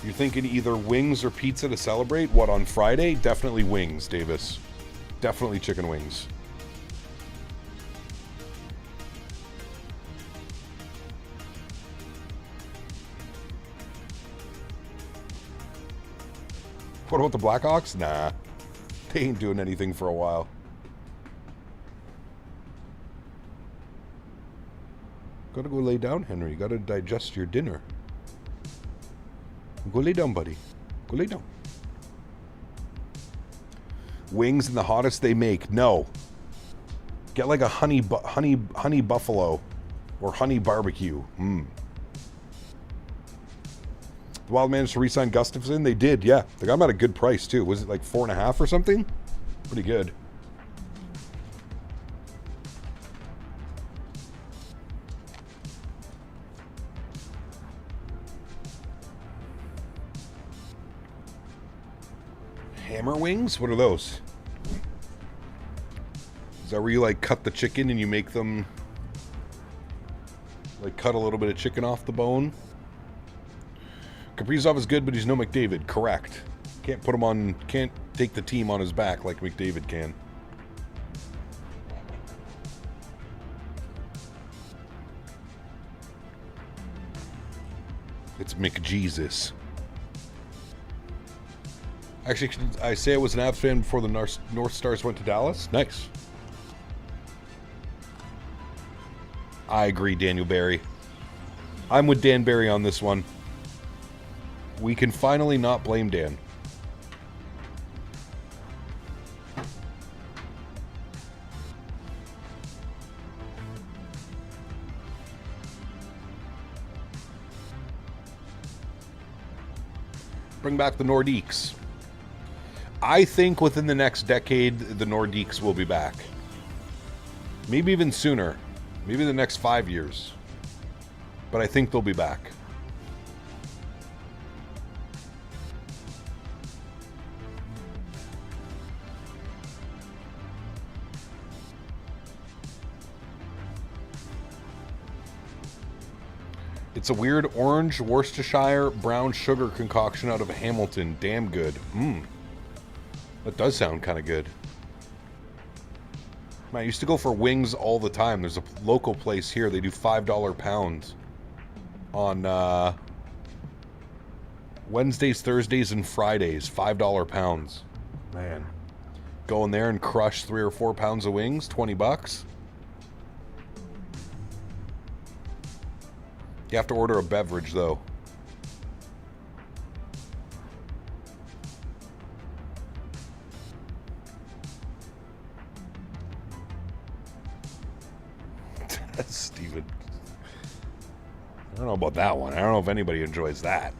You're thinking either wings or pizza to celebrate? What, on Friday? Definitely wings, Davis. Definitely chicken wings. What about the Blackhawks? Nah. They ain't doing anything for a while. Gotta go lay down, Henry. Gotta digest your dinner. Go lay down, buddy. Go lay down. Wings and the hottest they make. No. Get like a honey buffalo or honey barbecue. The Wild managed to re-sign Gustafson. They did, yeah. They got him at a good price too. Was it like 4.5 or something? Pretty good. Hammer wings? What are those? Is that where you like cut the chicken and you make them like cut a little bit of chicken off the bone? Kaprizov is good, but he's no McDavid. Correct. Can't put him on, can't take the team on his back like McDavid can. It's McJesus. Actually, I say I was an Avs fan before the North Stars went to Dallas. Nice. I agree, Daniel Barry. I'm with Dan Barry on this one. We can finally not blame Dan. Bring back the Nordiques. I think within the next decade, the Nordiques will be back. Maybe even sooner. Maybe the next 5 years. But I think they'll be back. It's a weird orange Worcestershire brown sugar concoction out of Hamilton. Damn good. That does sound kind of good. I used to go for wings all the time. There's a local place here. They do $5 pounds on Wednesdays, Thursdays, and Fridays. $5 pounds. Man. Go in there and crush 3 or 4 pounds of wings. $20. You have to order a beverage, though. Steven. I don't know about that one. I don't know if anybody enjoys that.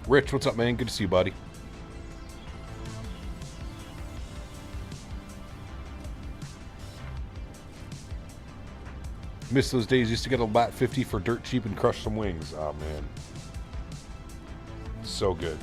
Rich, what's up, man? Good to see you, buddy. Miss those days. Used to get a bat 50 for dirt cheap and crush some wings. Oh, man. So good.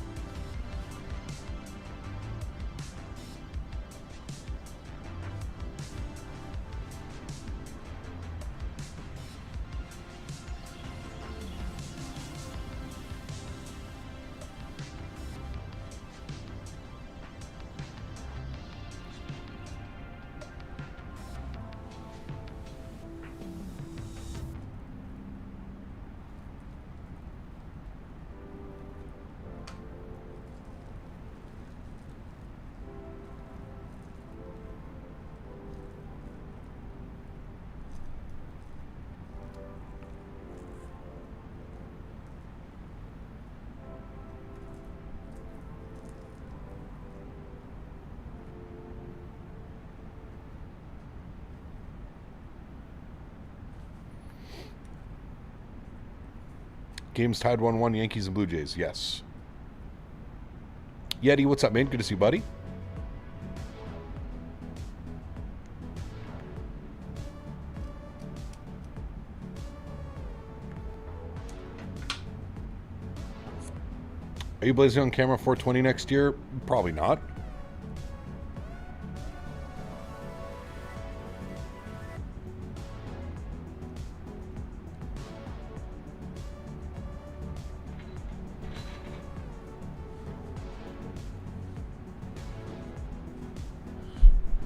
Game's tied 1-1, Yankees and Blue Jays. Yes. Yeti, what's up, man? Good to see you, buddy. Are you blazing on camera 420 next year? Probably not.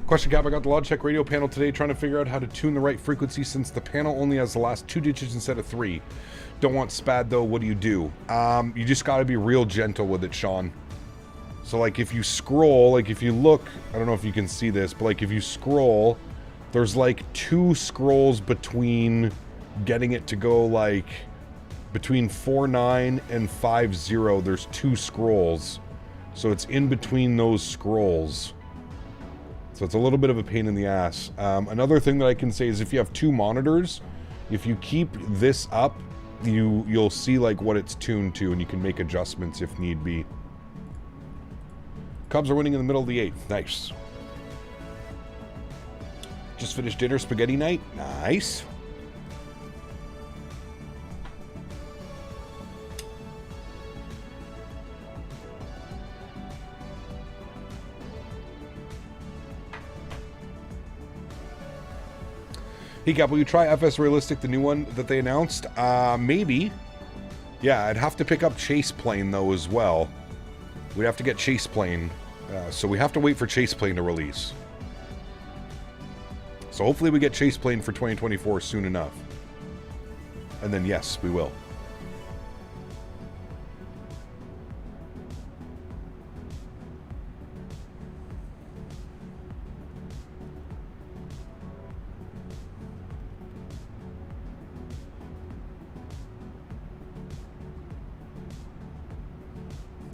Question, Cap. I got the Logitech radio panel today trying to figure out how to tune the right frequency since the panel only has the last 2 digits instead of 3. Don't want SPAD though. What do? You just got to be real gentle with it, Sean. So like if you scroll, like if you look, I don't know if you can see this, but like if you scroll, there's like 2 scrolls between getting it to go like between 4.9 and 5.0. There's 2 scrolls. So it's in between those scrolls. So it's a little bit of a pain in the ass. Another thing that I can say is if you have 2 monitors, if you keep this up, you'll see like what it's tuned to, and you can make adjustments if need be. Cubs are winning in the middle of the 8th. Nice. Just finished dinner, spaghetti night. Nice. Hey, Cap, will you try FS Realistic, the new one that they announced? Maybe. Yeah, I'd have to pick up Chase Plane, though, as well. We'd have to get Chase Plane. So we have to wait for Chase Plane to release. So hopefully we get Chase Plane for 2024 soon enough. And then, yes, we will.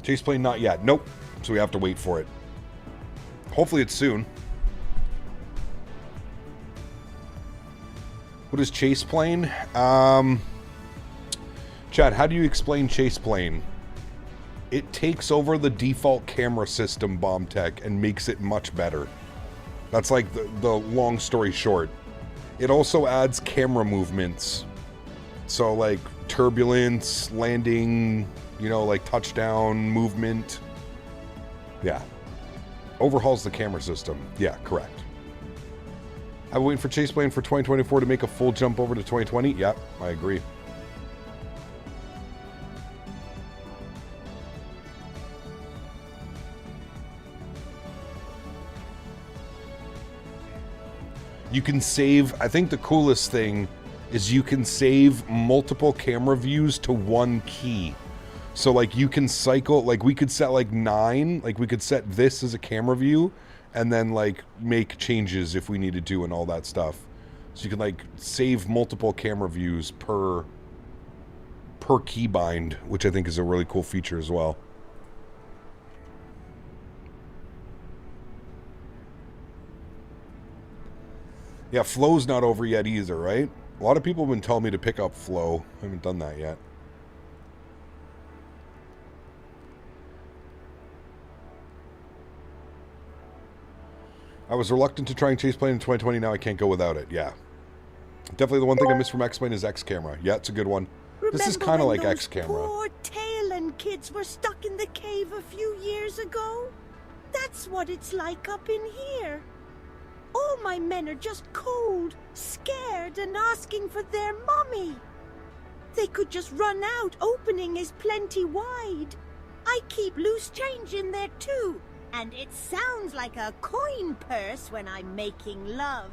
Chase Plane, not yet. Nope. So we have to wait for it. Hopefully it's soon. What is Chase Plane? Chad, how do you explain Chase Plane? It takes over the default camera system, Bomb Tech, and makes it much better. That's like the long story short. It also adds camera movements. So like turbulence, landing, you know, like touchdown movement. Yeah. Overhauls the camera system. Yeah, correct. I'm waiting for Chase Plane for 2024 to make a full jump over to 2020. Yep, I agree. You can save, I think the coolest thing is you can save multiple camera views to one key. So like you can cycle, like we could set like 9, like we could set this as a camera view and then like make changes if we needed to and all that stuff. So you can like save multiple camera views per keybind, which I think is a really cool feature as well. Yeah, Flow's not over yet either, right? A lot of people have been telling me to pick up Flow. I haven't done that yet. I was reluctant to try and Chase Plane in 2020. Now I can't go without it. Yeah. Definitely the one thing I miss from X-Plane is X-Camera. Yeah, it's a good one. This is kind of like X-Camera. Poor Tail-End kids were stuck in the cave a few years ago. That's what it's like up in here. All my men are just cold, scared, and asking for their mommy. They could just run out. Opening is plenty wide. I keep loose change in there too. And it sounds like a coin purse when I'm making love.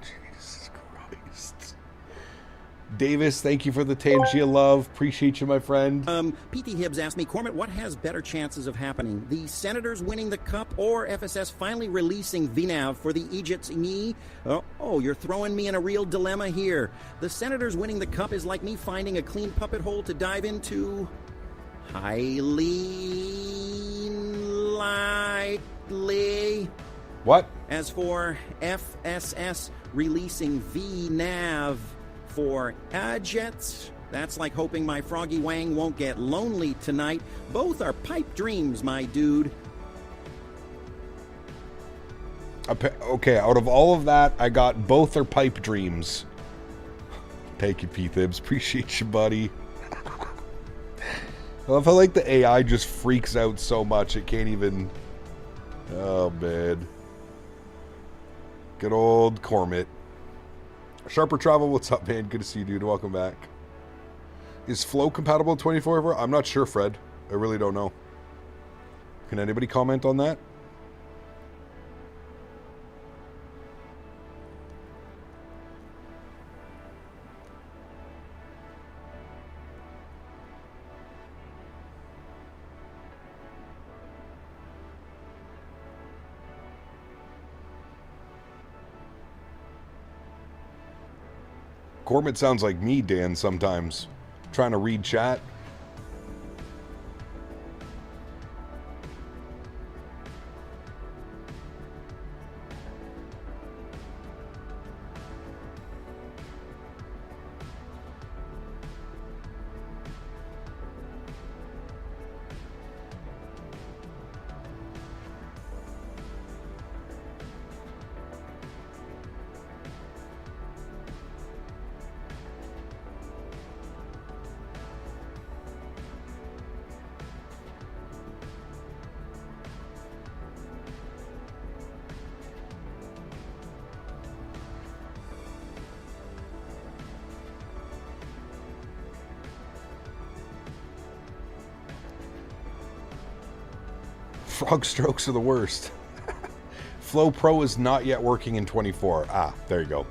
Jesus Christ. Davis, thank you for the Tangia love. Appreciate you, my friend. PT Hibbs asked me, Cormit, what has better chances of happening? The Senators winning the Cup or FSS finally releasing VNAV for the Egypts? Oh, you're throwing me in a real dilemma here. The Senators winning the Cup is like me finding a clean puppet hole to dive into. Highly likely. What? As for FSS releasing VNAV for Jets, That's like hoping my froggy wang won't get lonely tonight. Both are pipe dreams, my dude. Okay, out of all of that, I got both are pipe dreams. Thank you, P-Thibs. Appreciate you, buddy. I love how, like, the AI just freaks out so much it can't even... Oh, man. Good old Cormit. Sharper Travel, what's up, man? Good to see you, dude. Welcome back. Is Flow compatible with 24? I'm not sure, Fred. I really don't know. Can anybody comment on that? Cormit sounds like me, Dan, sometimes. Trying to read chat. Frog strokes are the worst. Flow Pro is not yet working in 24. Ah, there you go.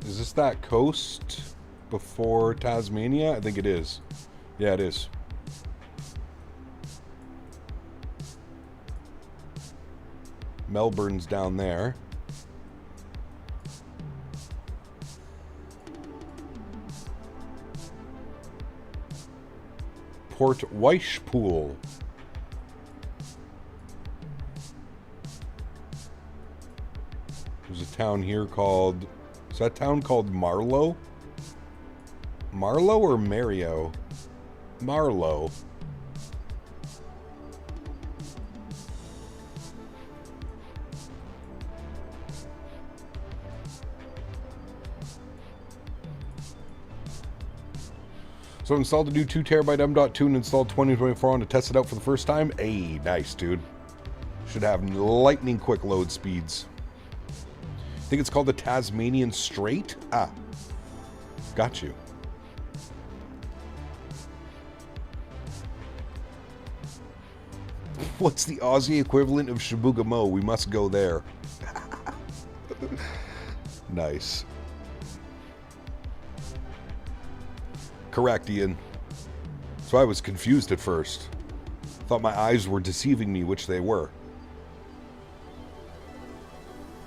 Is this that coast before Tasmania? I think it is. Yeah, it is. Melbourne's down there. Port Weishpool. There's a town here called... Is that town called Marlow? Marlow or Mario? Marlow. So I installed a new 2TB M.2 and installed 2024 on to test it out for the first time. Hey, nice, dude. Should have lightning quick load speeds. I think it's called the Tasmanian Strait. Ah, got you. What's the Aussie equivalent of Shabugamo? We must go there. Nice. Correct, Ian. So I was confused at first. Thought my eyes were deceiving me, which they were.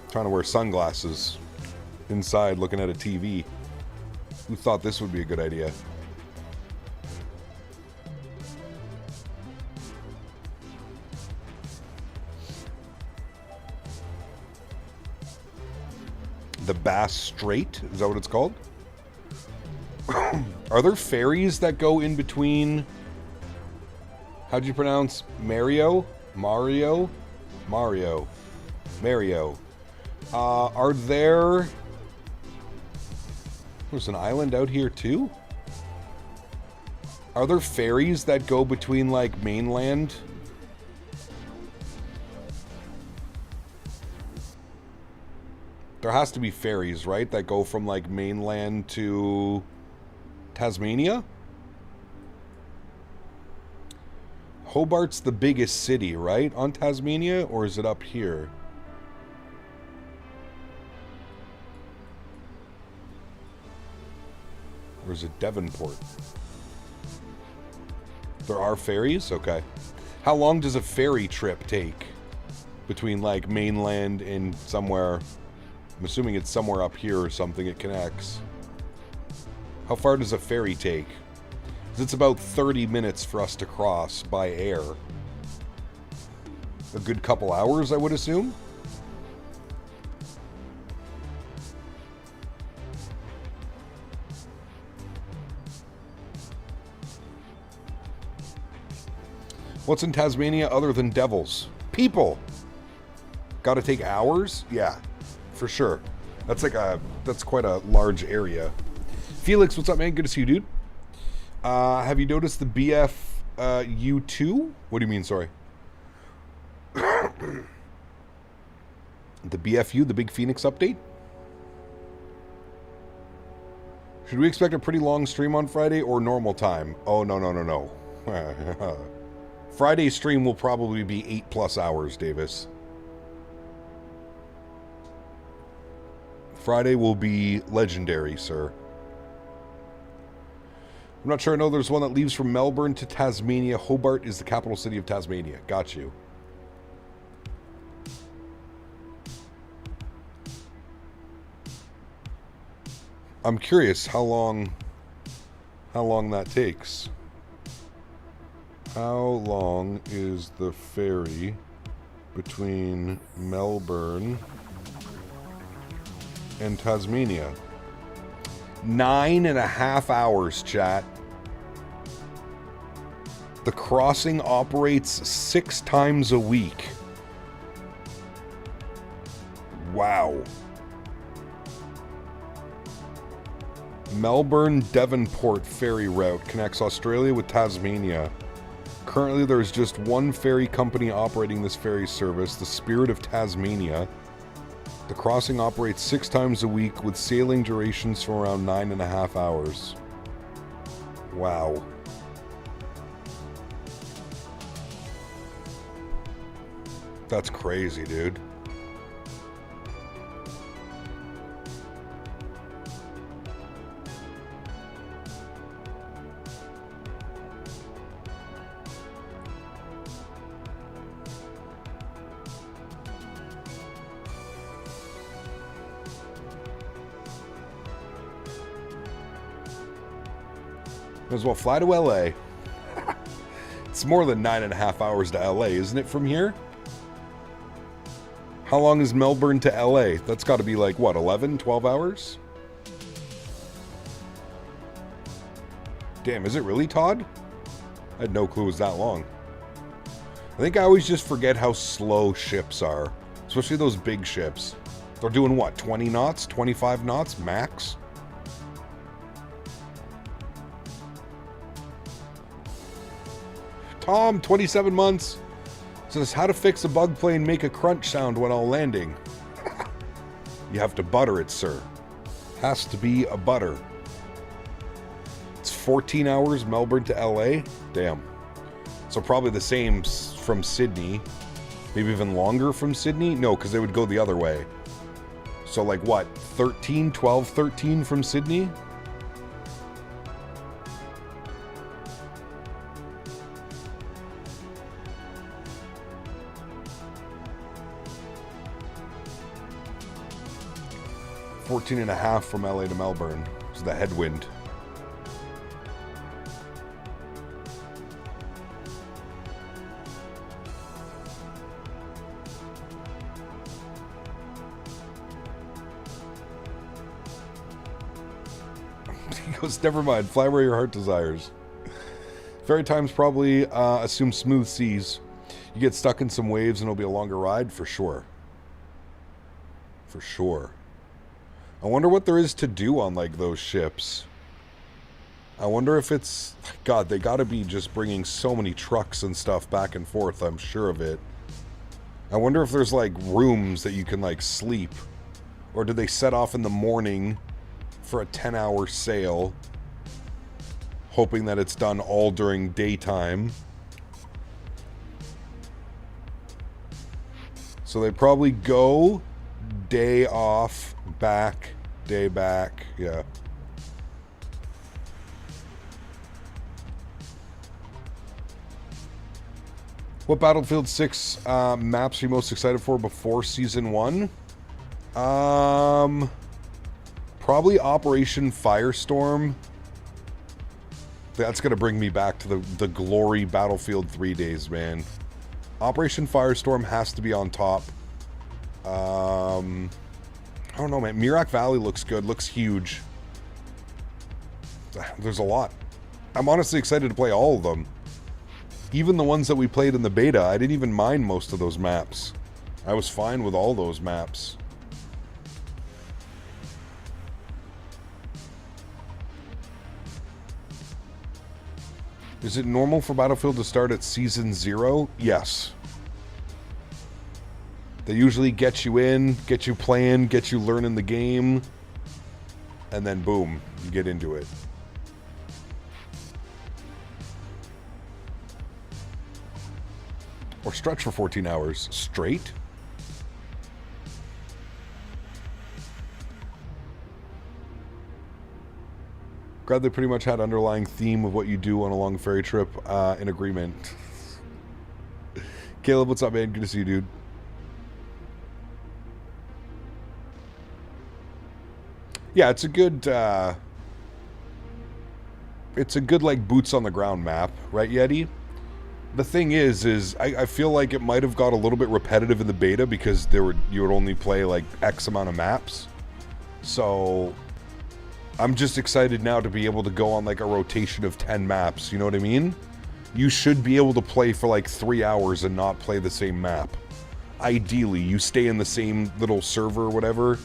Trying to wear sunglasses inside looking at a TV. Who thought this would be a good idea? The Bass Strait? Is that what it's called? Are there ferries that go in between? How'd you pronounce Mario? Mario? Mario. Mario. Are there... There's an island out here too? Are there ferries that go between, like, mainland? There has to be ferries, right? That go from, like, mainland to Tasmania? Hobart's the biggest city, right? On Tasmania? Or is it up here? Or is it Devonport? There are ferries? Okay. How long does a ferry trip take? Between, like, mainland and somewhere... I'm assuming it's somewhere up here or something it connects. How far does a ferry take? 'Cause it's about 30 minutes for us to cross by air. A good couple hours, I would assume? What's in Tasmania other than devils? People! Gotta take hours? Yeah, for sure. That's quite a large area. Felix, what's up, man? Good to see you, dude. Have you noticed the BFU2? What do you mean, sorry? The BFU, the big Phoenix update? Should we expect a pretty long stream on Friday or normal time? Oh, no. Friday's stream will probably be 8+ hours, Davis. Friday will be legendary, sir. I'm not sure I know there's one that leaves from Melbourne to Tasmania. Hobart is the capital city of Tasmania. Got you. I'm curious how long that takes. How long is the ferry between Melbourne and Tasmania? 9.5 hours, chat. The crossing operates 6 times a week. Wow. Melbourne Devonport ferry route connects Australia with Tasmania. Currently, there is just one ferry company operating this ferry service, the Spirit of Tasmania. The crossing operates 6 times a week with sailing durations from around 9.5 hours. Wow. That's crazy, dude. Might as well fly to LA. It's more than 9.5 hours to LA, isn't it, from here? How long is Melbourne to LA? That's got to be like, what, 11, 12 hours? Damn, is it really, Todd? I had no clue it was that long. I think I always just forget how slow ships are. Especially those big ships. They're doing what, 20 knots? 25 knots max? Tom, 27 months, says how to fix a bug plane make a crunch sound when all landing. You have to butter it, sir. Has to be a butter. It's 14 hours Melbourne to LA. Damn. So probably the same from Sydney. Maybe even longer from Sydney? No, because they would go the other way. So like what, 13, 12, 13 from Sydney? $14.5 from LA to Melbourne. It's the headwind. He goes, never mind, fly where your heart desires. Ferry times probably assume smooth seas. You get stuck in some waves and it'll be a longer ride, for sure. For sure. I wonder what there is to do on, like, those ships. I wonder if it's... God, they gotta be just bringing so many trucks and stuff back and forth, I'm sure of it. I wonder if there's, like, rooms that you can, like, sleep. Or do they set off in the morning for a 10-hour sail, hoping that it's done all during daytime? So they probably go... day off, back, day back, yeah. What Battlefield 6 maps are you most excited for before Season 1? Probably Operation Firestorm. That's going to bring me back to the glory Battlefield 3 days, man. Operation Firestorm has to be on top. I don't know, man. Mirak Valley looks good. Looks huge. There's a lot. I'm honestly excited to play all of them. Even the ones that we played in the beta, I didn't even mind most of those maps. I was fine with all those maps. Is it normal for Battlefield to start at Season 0? Yes. They usually get you in, get you playing, get you learning the game, and then boom, you get into it. Or stretch for 14 hours straight? Glad they pretty much had underlying theme of what you do on a long ferry trip in agreement. Caleb, what's up, man? Good to see you, dude. Yeah, it's a good like boots on the ground map, right, Yeti? The thing is I feel like it might have got a little bit repetitive in the beta because you would only play like X amount of maps. So I'm just excited now to be able to go on like a rotation of 10 maps, you know what I mean? You should be able to play for like 3 hours and not play the same map. Ideally, you stay in the same little server or whatever.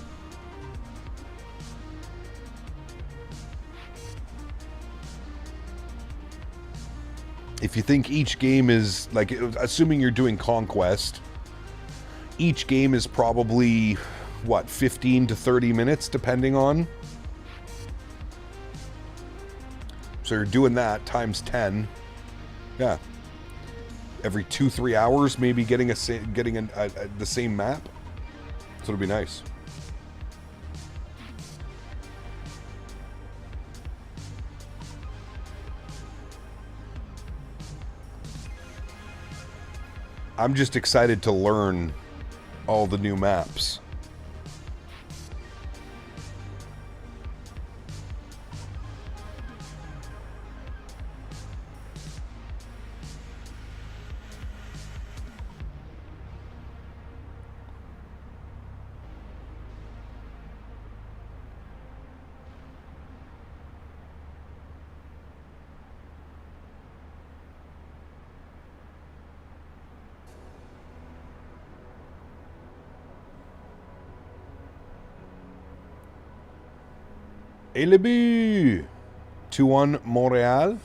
If you think each game is, like, assuming you're doing Conquest, each game is probably, what, 15 to 30 minutes, depending on? So you're doing that times 10. Yeah. Every 2-3 hours, maybe getting the same map. So it'll be nice. I'm just excited to learn all the new maps. Et le but! 2-1 Montréal.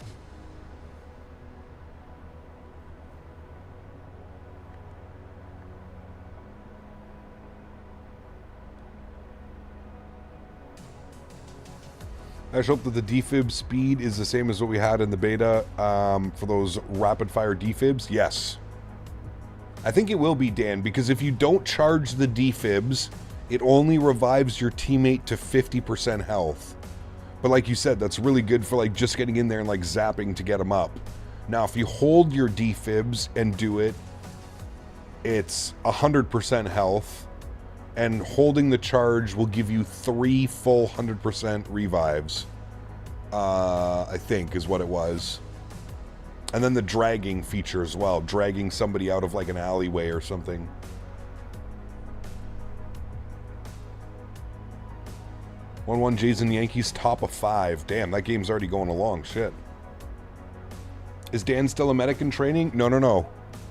I just hope that the defib speed is the same as what we had in the beta for those rapid fire defibs. Yes. I think it will be, Dan, because if you don't charge the defibs, it only revives your teammate to 50% health. But like you said, that's really good for like just getting in there and like zapping to get them up. Now, if you hold your defibs and do it, it's 100% health, and holding the charge will give you 3 full 100% revives. I think is what it was. And then the dragging feature as well, dragging somebody out of like an alleyway or something. 1-1 Jays and Yankees, top of 5. Damn, that game's already going along. Shit. Is Dan still a medic in training? No.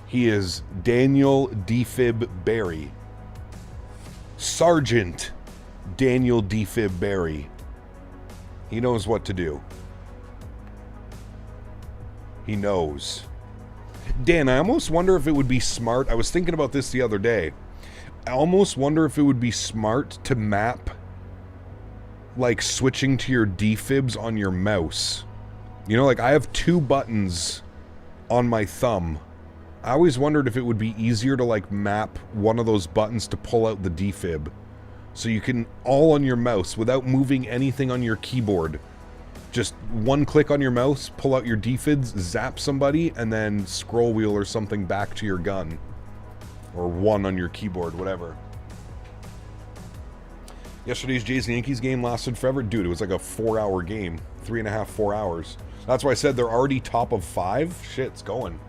He is Daniel Defib Barry. Sergeant Daniel Defib Barry. He knows what to do. He knows. Dan, I almost wonder if it would be smart. I was thinking about this the other day. I almost wonder if it would be smart to map like switching to your defibs on your mouse. You know, like I have 2 buttons on my thumb. I always wondered if it would be easier to like map one of those buttons to pull out the defib. So you can all on your mouse without moving anything on your keyboard. Just one click on your mouse, pull out your DFIDs, zap somebody, and then scroll wheel or something back to your gun. Or 1 on your keyboard, whatever. Yesterday's Jays and Yankees game lasted forever. Dude, it was like a 4-hour game. 3.5, 4 hours. That's why I said they're already top of 5. Shit's going.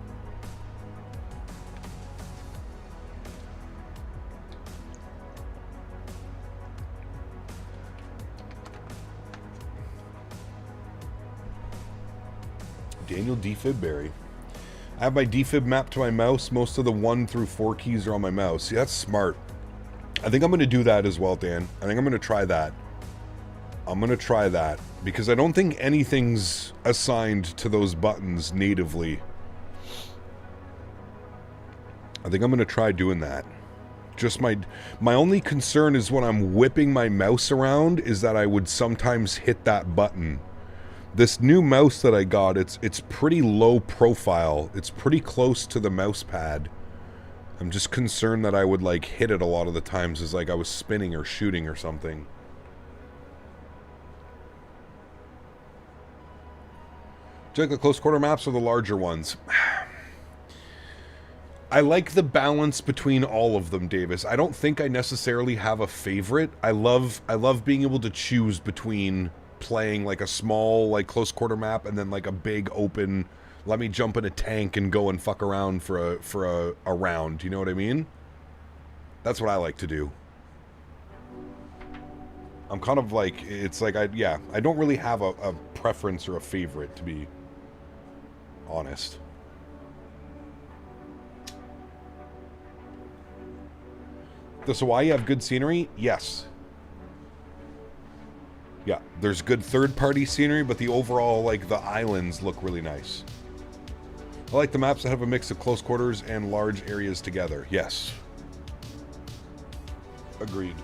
Daniel Defibberry. I have my defib mapped to my mouse. Most of the 1 through 4 keys are on my mouse. See, that's smart. I think I'm going to do that as well, Dan. I think I'm going to try that. I'm going to try that. Because I don't think anything's assigned to those buttons natively. I think I'm going to try doing that. Just my only concern is when I'm whipping my mouse around is that I would sometimes hit that button. This new mouse that I got, it's pretty low profile. It's pretty close to the mouse pad. I'm just concerned that I would like hit it a lot of the times as like I was spinning or shooting or something. Do you like the close quarter maps or the larger ones? I like the balance between all of them, Davis. I don't think I necessarily have a favorite. I love being able to choose between playing like a small like close quarter map and then like a big open let me jump in a tank and go and fuck around for a round. Do you know what I mean? That's what I like to do. I'm kind of like, it's like I don't really have a preference or a favorite, to be honest. Does Hawaii have good scenery? Yes. Yeah, there's good third-party scenery, but the overall, like, the islands look really nice. I like the maps that have a mix of close quarters and large areas together. Yes. Agreed.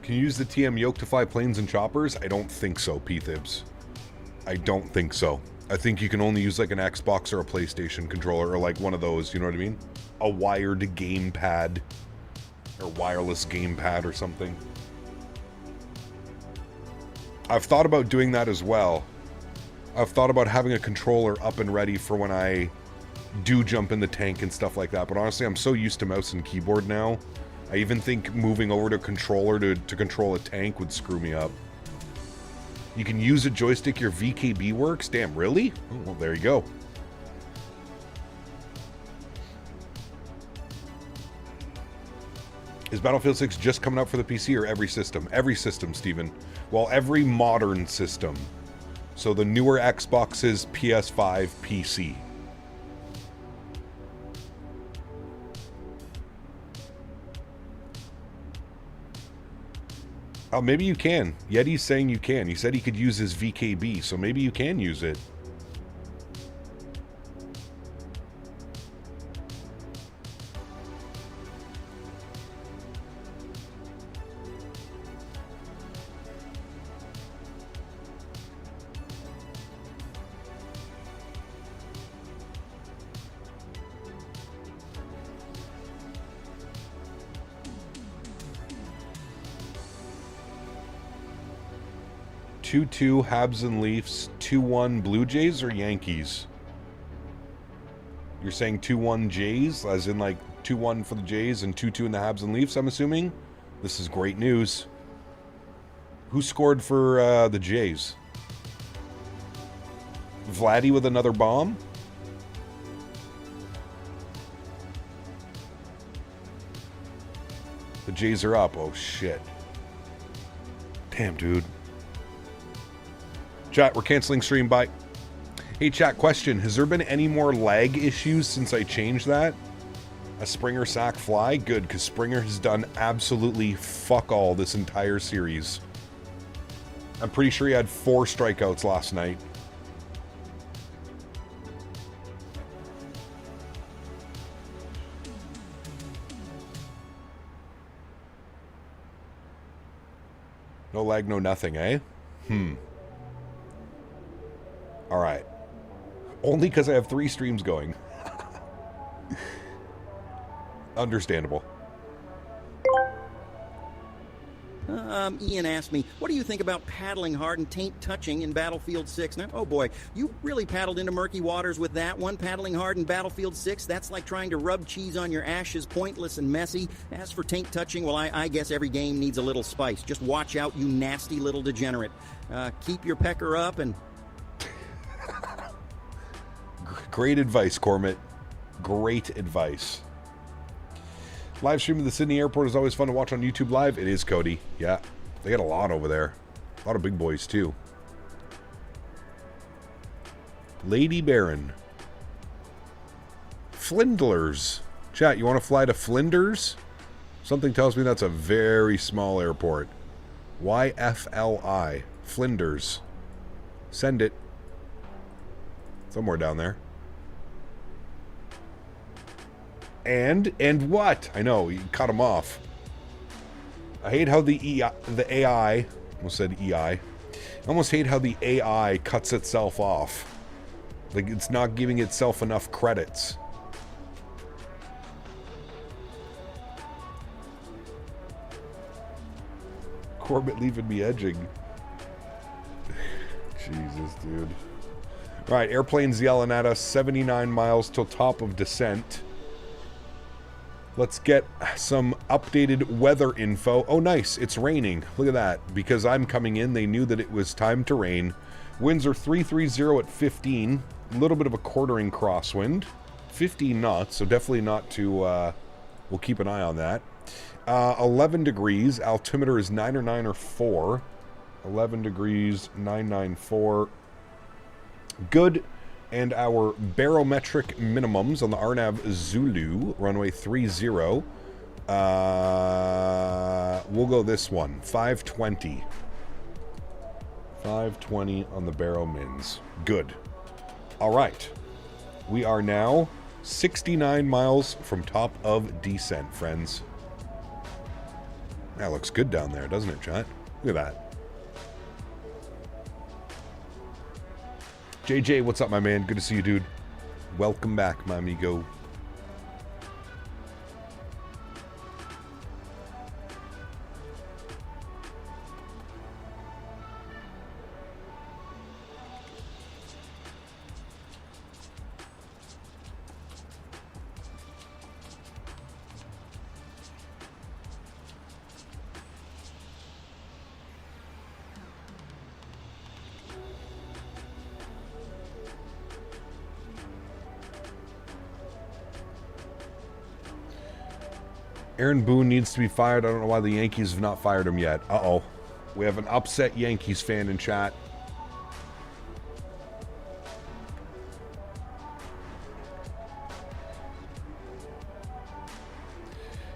Can you use the TM yoke to fly planes and choppers? I don't think so, P-Thibs. I don't think so. I think you can only use like an Xbox or a PlayStation controller or like one of those, you know what I mean? A wired gamepad or wireless gamepad or something. I've thought about doing that as well. I've thought about having a controller up and ready for when I do jump in the tank and stuff like that. But honestly, I'm so used to mouse and keyboard now. I even think moving over to a controller to control a tank would screw me up. You can use a joystick, your VKB works? Damn, really? Oh, well, there you go. Is Battlefield 6 just coming out for the PC or every system? Every system, Steven. Well, every modern system. So the newer Xboxes, PS5, PC. Oh, maybe you can. Yeti's saying you can. He said he could use his VKB, so maybe you can use it. Two Habs and Leafs, 2-1 Blue Jays or Yankees? You're saying 2-1 Jays, as in like 2-1 for the Jays and 2-2 in the Habs and Leafs, I'm assuming? This is great news. Who scored for the Jays? Vladdy with another bomb? The Jays are up. Oh, shit. Damn, dude. Chat, we're canceling stream. Bye. Hey, chat, question. Has there been any more lag issues since I changed that? A Springer sack fly? Good, because Springer has done absolutely fuck all this entire series. I'm pretty sure he had 4 strikeouts last night. No lag, no nothing, eh? All right. Only because I have 3 streams going. Understandable. Ian asked me, what do you think about paddling hard and taint touching in Battlefield 6? Now, oh boy, you really paddled into murky waters with that one. Paddling hard in Battlefield 6, that's like trying to rub cheese on your ashes, pointless and messy. As for taint touching, well, I guess every game needs a little spice. Just watch out, you nasty little degenerate. Keep your pecker up and... Great advice, Cormit. Great advice. Live stream of the Sydney airport is always fun to watch on YouTube Live. It is, Cody. Yeah, they got a lot over there. A lot of big boys, too. Lady Baron. Flinders. Chat, you want to fly to Flinders? Something tells me that's a very small airport. YFLI. Flinders. Send it. Somewhere down there. And what? I know, you cut him off. I hate how the AI, almost said EI. I almost hate how the AI cuts itself off. Like, it's not giving itself enough credits. Corbett leaving me edging. Jesus, dude. Alright, airplane's yelling at us. 79 miles till top of descent. Let's get some updated weather info. Oh, nice. It's raining. Look at that. Because I'm coming in, they knew that it was time to rain. Winds are 330 at 15. A little bit of a quartering crosswind. 15 knots, so definitely not too... we'll keep an eye on that. 11 degrees. Altimeter is 994. 11 degrees, 994. Good. And our barometric minimums on the Arnav Zulu, runway 30. We'll go this one, 520. 520 on the baro mins. Good. All right. We are now 69 miles from top of descent, friends. That looks good down there, doesn't it, chat? Look at that. JJ, what's up, my man? Good to see you, dude. Welcome back, my amigo. Aaron Boone needs to be fired. I don't know why the Yankees have not fired him yet. Uh-oh. We have an upset Yankees fan in chat.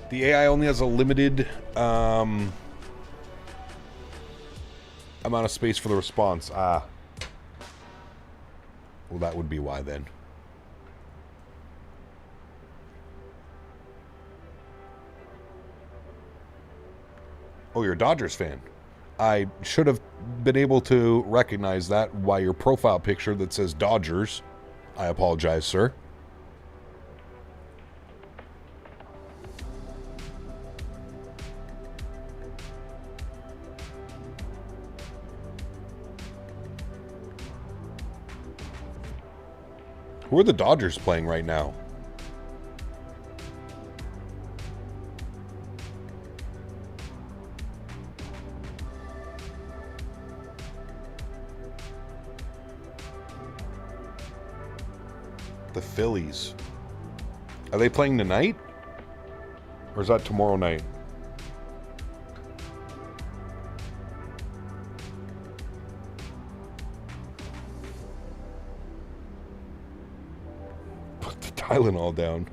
The AI only has a limited amount of space for the response. Ah. Well, that would be why then. Oh, you're a Dodgers fan. I should have been able to recognize that by your profile picture that says Dodgers. I apologize, sir. Who are the Dodgers playing right now? The Phillies. Are they playing tonight? Or is that tomorrow night? Put the Tylenol down.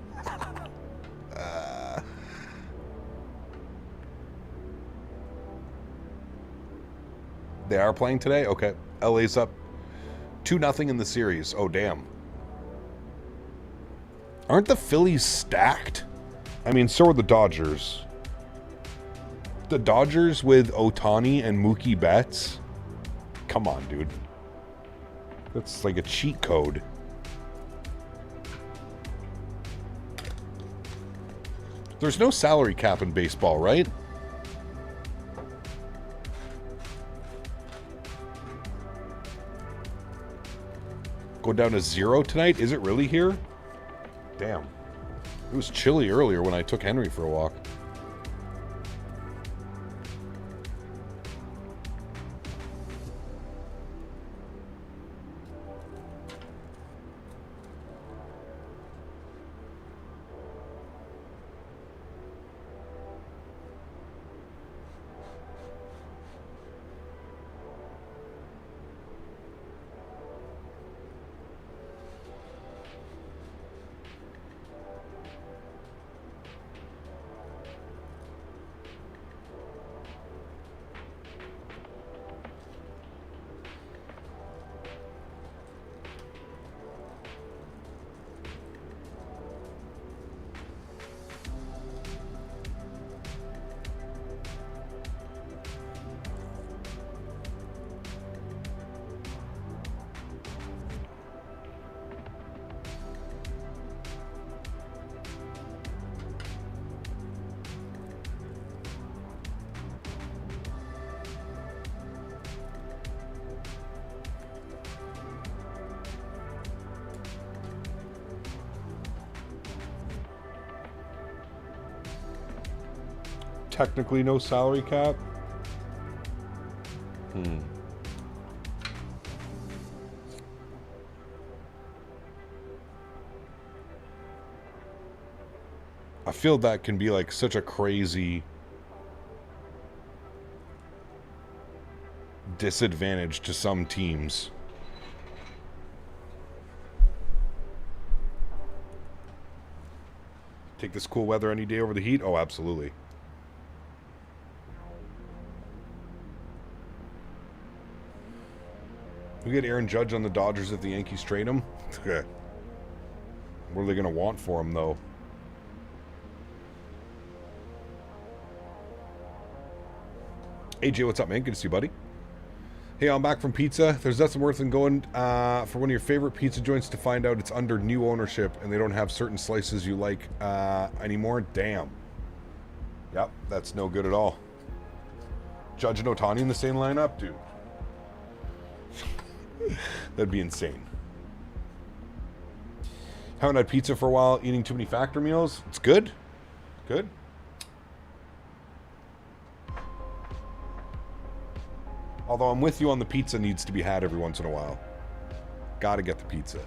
They are playing today? Okay. LA's up 2-0 in the series. Oh, damn. Aren't the Phillies stacked? I mean, so are the Dodgers. The Dodgers with Ohtani and Mookie Betts? Come on, dude. That's like a cheat code. There's no salary cap in baseball, right? Go down to 0 tonight? Is it really here? Damn. It was chilly earlier when I took Henry for a walk. Technically no salary cap. I feel that can be like such a crazy disadvantage to some teams. Take this cool weather any day over the heat? Oh, absolutely. We get Aaron Judge on the Dodgers if the Yankees trade him. What are they going to want for him, though? AJ, what's up, man? Good to see you, buddy. Hey, I'm back from pizza. There's nothing worse than going for one of your favorite pizza joints to find out it's under new ownership and they don't have certain slices you like anymore. Damn. Yep, that's no good at all. Judge and Ohtani in the same lineup? Dude. That'd be insane. Haven't had pizza for a while. Eating too many factor meals. It's good. Good. Although I'm with you on the pizza needs to be had every once in a while. Gotta get the pizza.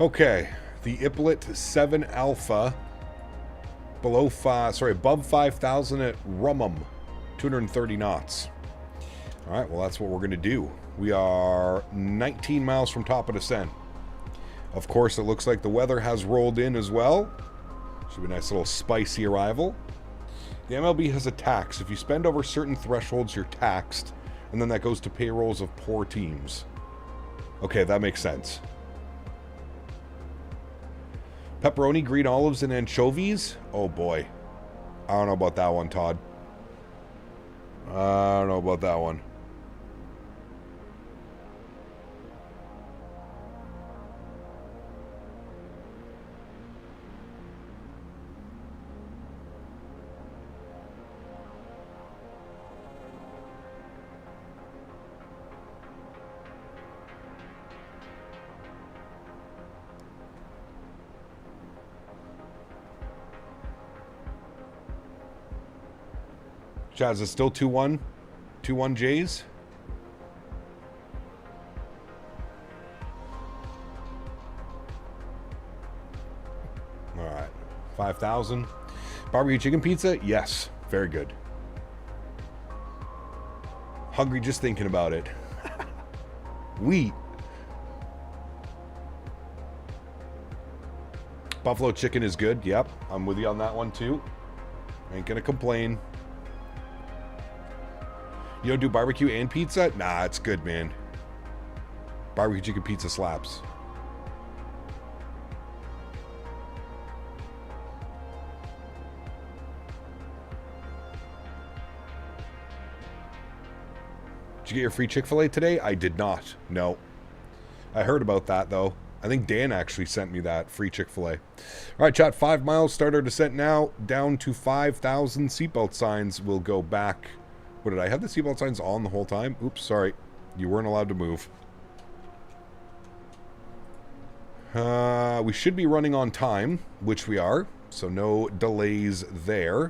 Okay, the Iplet 7 Alpha above 5,000 at Rummum, 230 knots. All right, well, that's what we're going to do. We are 19 miles from top of descent. Of course, it looks like the weather has rolled in as well. Should be a nice little spicy arrival. The MLB has a tax. If you spend over certain thresholds, you're taxed, and then that goes to payrolls of poor teams. Okay, that makes sense. Pepperoni, green olives, and anchovies? Oh boy. I don't know about that one, Todd. I don't know about that one. Chaz, is still 2-1? 2-1 Jays? Alright. 5,000. Barbecue chicken pizza? Yes. Very good. Hungry just thinking about it. Wheat. Buffalo chicken is good. Yep. I'm with you on that one too. Ain't gonna complain. You don't do barbecue and pizza? Nah, it's good, man. Barbecue chicken pizza slaps. Did you get your free Chick-fil-A today? I did not. No. I heard about that, though. I think Dan actually sent me that free Chick-fil-A. All right, chat. 5 miles. Start our descent now. Down to 5,000 seatbelt signs. We'll go back. What, did I have the seatbelt signs on the whole time? Oops, sorry. You weren't allowed to move. We should be running on time, which we are. So no delays there.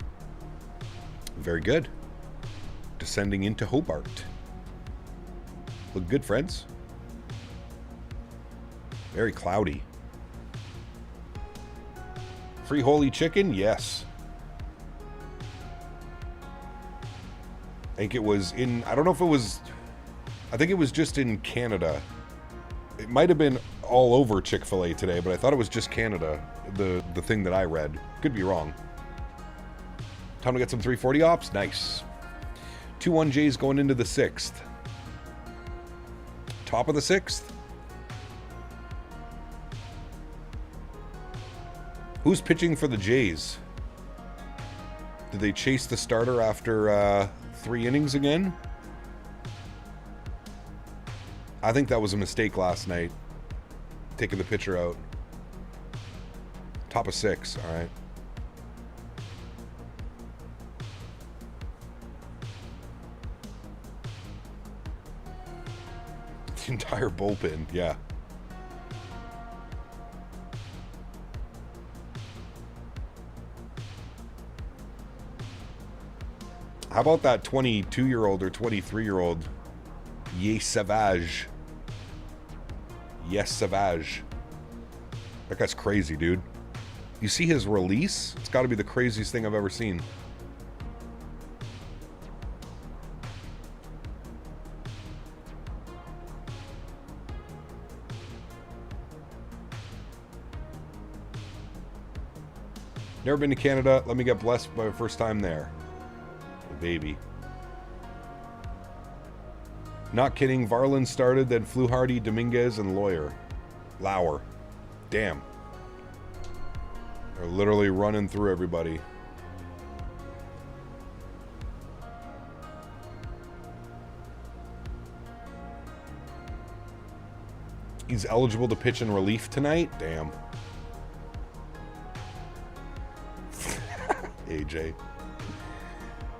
Very good. Descending into Hobart. Look good, friends. Very cloudy. Free holy chicken? Yes. I think it was in... I don't know if it was... I think it was just in Canada. It might have been all over Chick-fil-A today, but I thought it was just Canada, the thing that I read. Could be wrong. Time to get some 340 ops? Nice. 21Js going into the 6th. Top of the 6th? Who's pitching for the Jays? Did they chase the starter after 3 innings again? I think that was a mistake last night. Taking the pitcher out. Top of 6, all right. The entire bullpen, yeah. How about that 22-year-old or 23-year-old Yes Savage? Yes Savage. That guy's crazy, dude. You see his release? It's got to be the craziest thing I've ever seen. Never been to Canada. Let me get blessed by my first time there. Baby. Not kidding. Varland started, then Fluharty, Dominguez, and Lauer. Damn. They're literally running through everybody. He's eligible to pitch in relief tonight? Damn. AJ.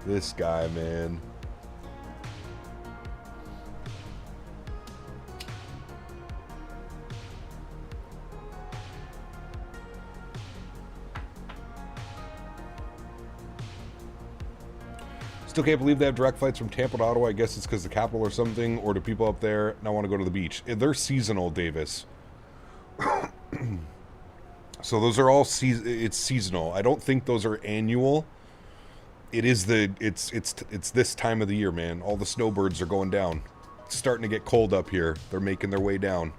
This guy, man. Still can't believe they have direct flights from Tampa to Ottawa. I guess it's because the capital or something, or do people up there not want to go to the beach? They're seasonal, Davis. So those are all it's seasonal. I don't think those are annual. It is it's this time of the year, man. All the snowbirds are going down. It's starting to get cold up here. They're making their way down.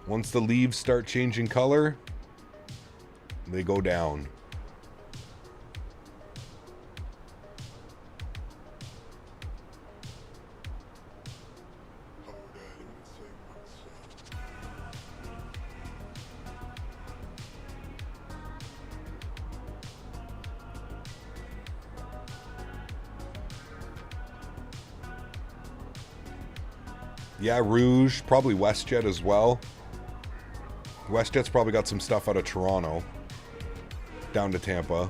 Once the leaves start changing color, they go down. Yeah, Rouge, probably WestJet as well. WestJet's probably got some stuff out of Toronto down to Tampa.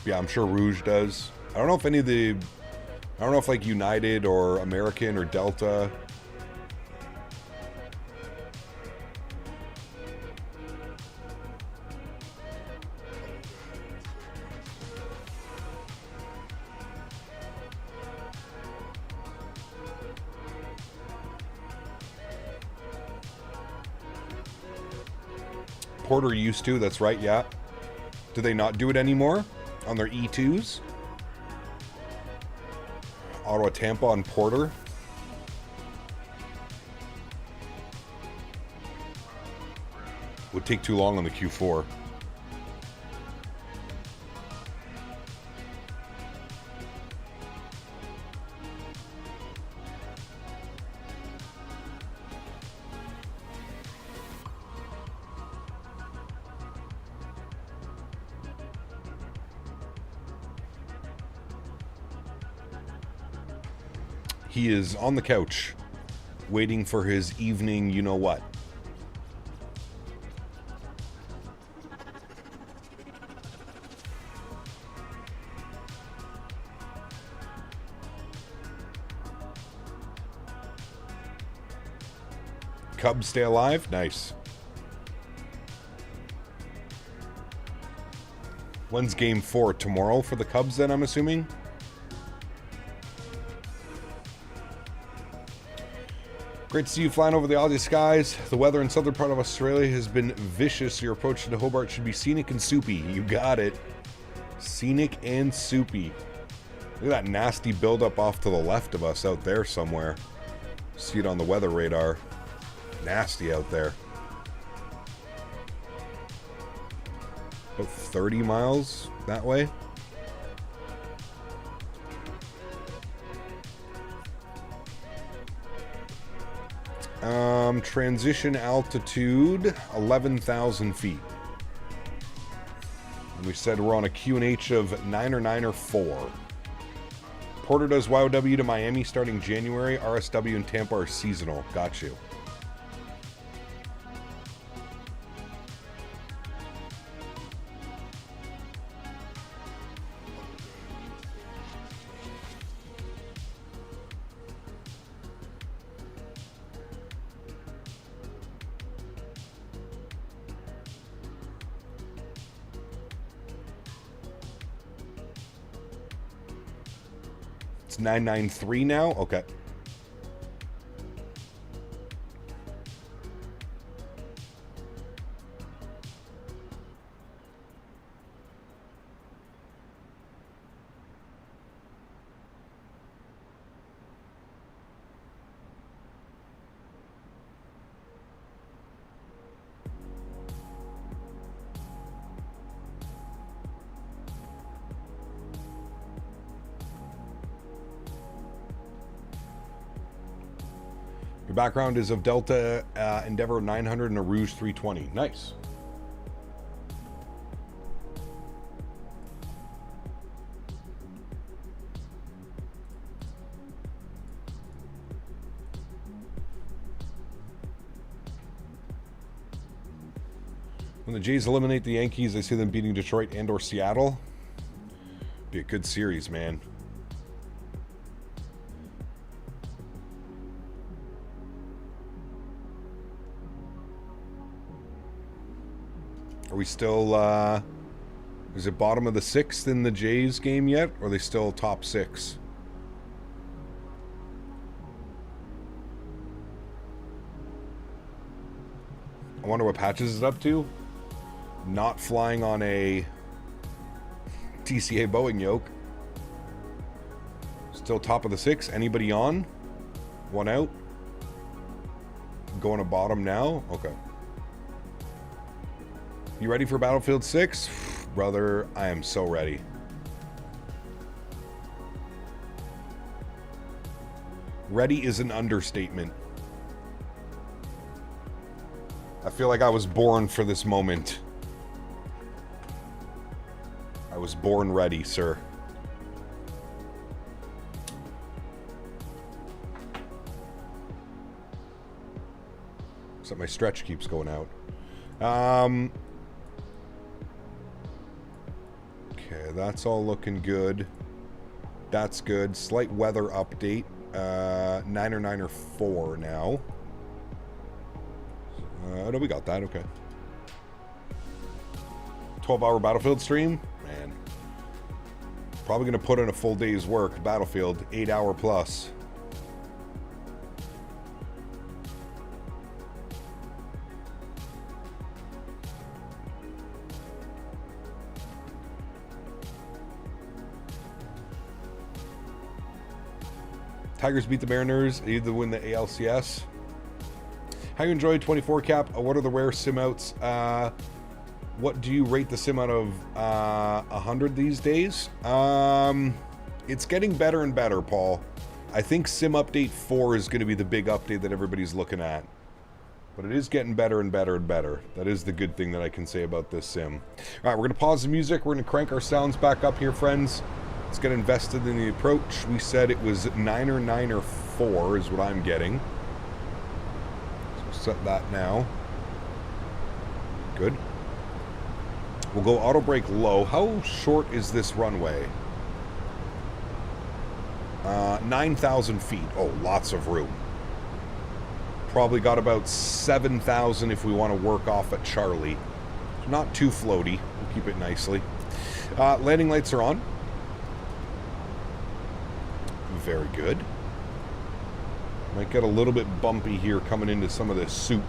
Yeah, I'm sure Rouge does. I don't know if any of the... I don't know if like United or American or Delta... Porter used to, that's right, yeah. Do they not do it anymore on their E2s? Ottawa, Tampa on Porter. Would take too long on the Q4. He is on the couch, waiting for his evening you-know-what. Cubs stay alive? Nice. When's game 4? Tomorrow for the Cubs then, I'm assuming? Great to see you flying over the Aussie skies. The weather in southern part of Australia has been vicious. Your approach to Hobart should be scenic and soupy. You got it. Scenic and soupy. Look at that nasty buildup off to the left of us out there somewhere. See it on the weather radar. Nasty out there. About 30 miles that way. Transition altitude 11,000 feet. And we said we're on a QNH of 9 or 9 or 4. Porter does YOW to Miami starting January. RSW and Tampa are seasonal. Got you. It's 993 now? Okay. Your background is of Delta Endeavour 900 and a Rouge 320. Nice. When the Jays eliminate the Yankees, I see them beating Detroit and or Seattle. Be a good series, man. Are we still, is it bottom of the 6th in the Jays game yet? Or are they still top 6? I wonder what Patches is up to. Not flying on a TCA Boeing yoke. Still top of the 6. Anybody on? One out. Going to bottom now? Okay. You ready for Battlefield 6? Brother, I am so ready. Ready is an understatement. I feel like I was born for this moment. I was born ready, sir. Except my stretch keeps going out. Okay, that's all looking good. That's good. Slight weather update. 9 or 9 or 4 now. No, we got that. Okay. 12-hour Battlefield stream? Man. Probably going to put in a full day's work. Battlefield, 8-hour plus. Tigers beat the Mariners, either win the ALCS. How you enjoy 24 cap? What are the rare sim outs? What do you rate the sim out of 100 these days? It's getting better and better, Paul. I think Sim Update 4 is going to be the big update that everybody's looking at. But it is getting better and better and better. That is the good thing that I can say about this sim. All right, we're going to pause the music. We're going to crank our sounds back up here, friends. Let's get invested in the approach. We said it was 9 or 9 or 4 is what I'm getting. So set that now. Good. We'll go auto brake low. How short is this runway? 9,000 feet. Oh, lots of room. Probably got about 7,000 if we want to work off at Charlie. Not too floaty. We'll keep it nicely. Landing lights are on. Very good. Might get a little bit bumpy here coming into some of this soup.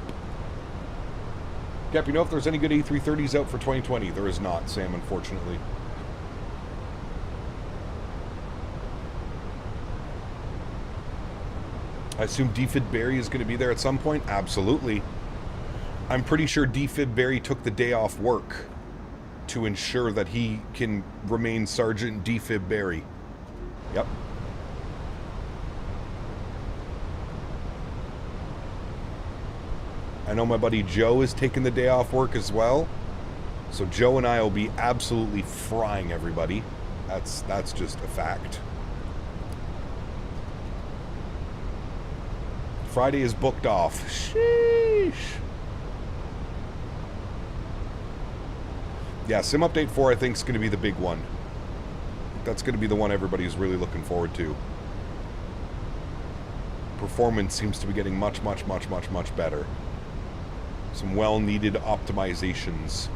Cap, you know if there's any good A330s out for 2020? There is not, Sam, unfortunately. I assume Defib Barry is going to be there at some point? Absolutely. I'm pretty sure Defib Barry took the day off work to ensure that he can remain Sergeant Defib Barry. Yep. I know my buddy Joe is taking the day off work as well. So Joe and I will be absolutely frying everybody. That's just a fact. Friday is booked off. Sheesh. Yeah, Sim Update 4 I think is going to be the big one. That's going to be the one everybody's really looking forward to. Performance seems to be getting much better. Some well-needed optimizations.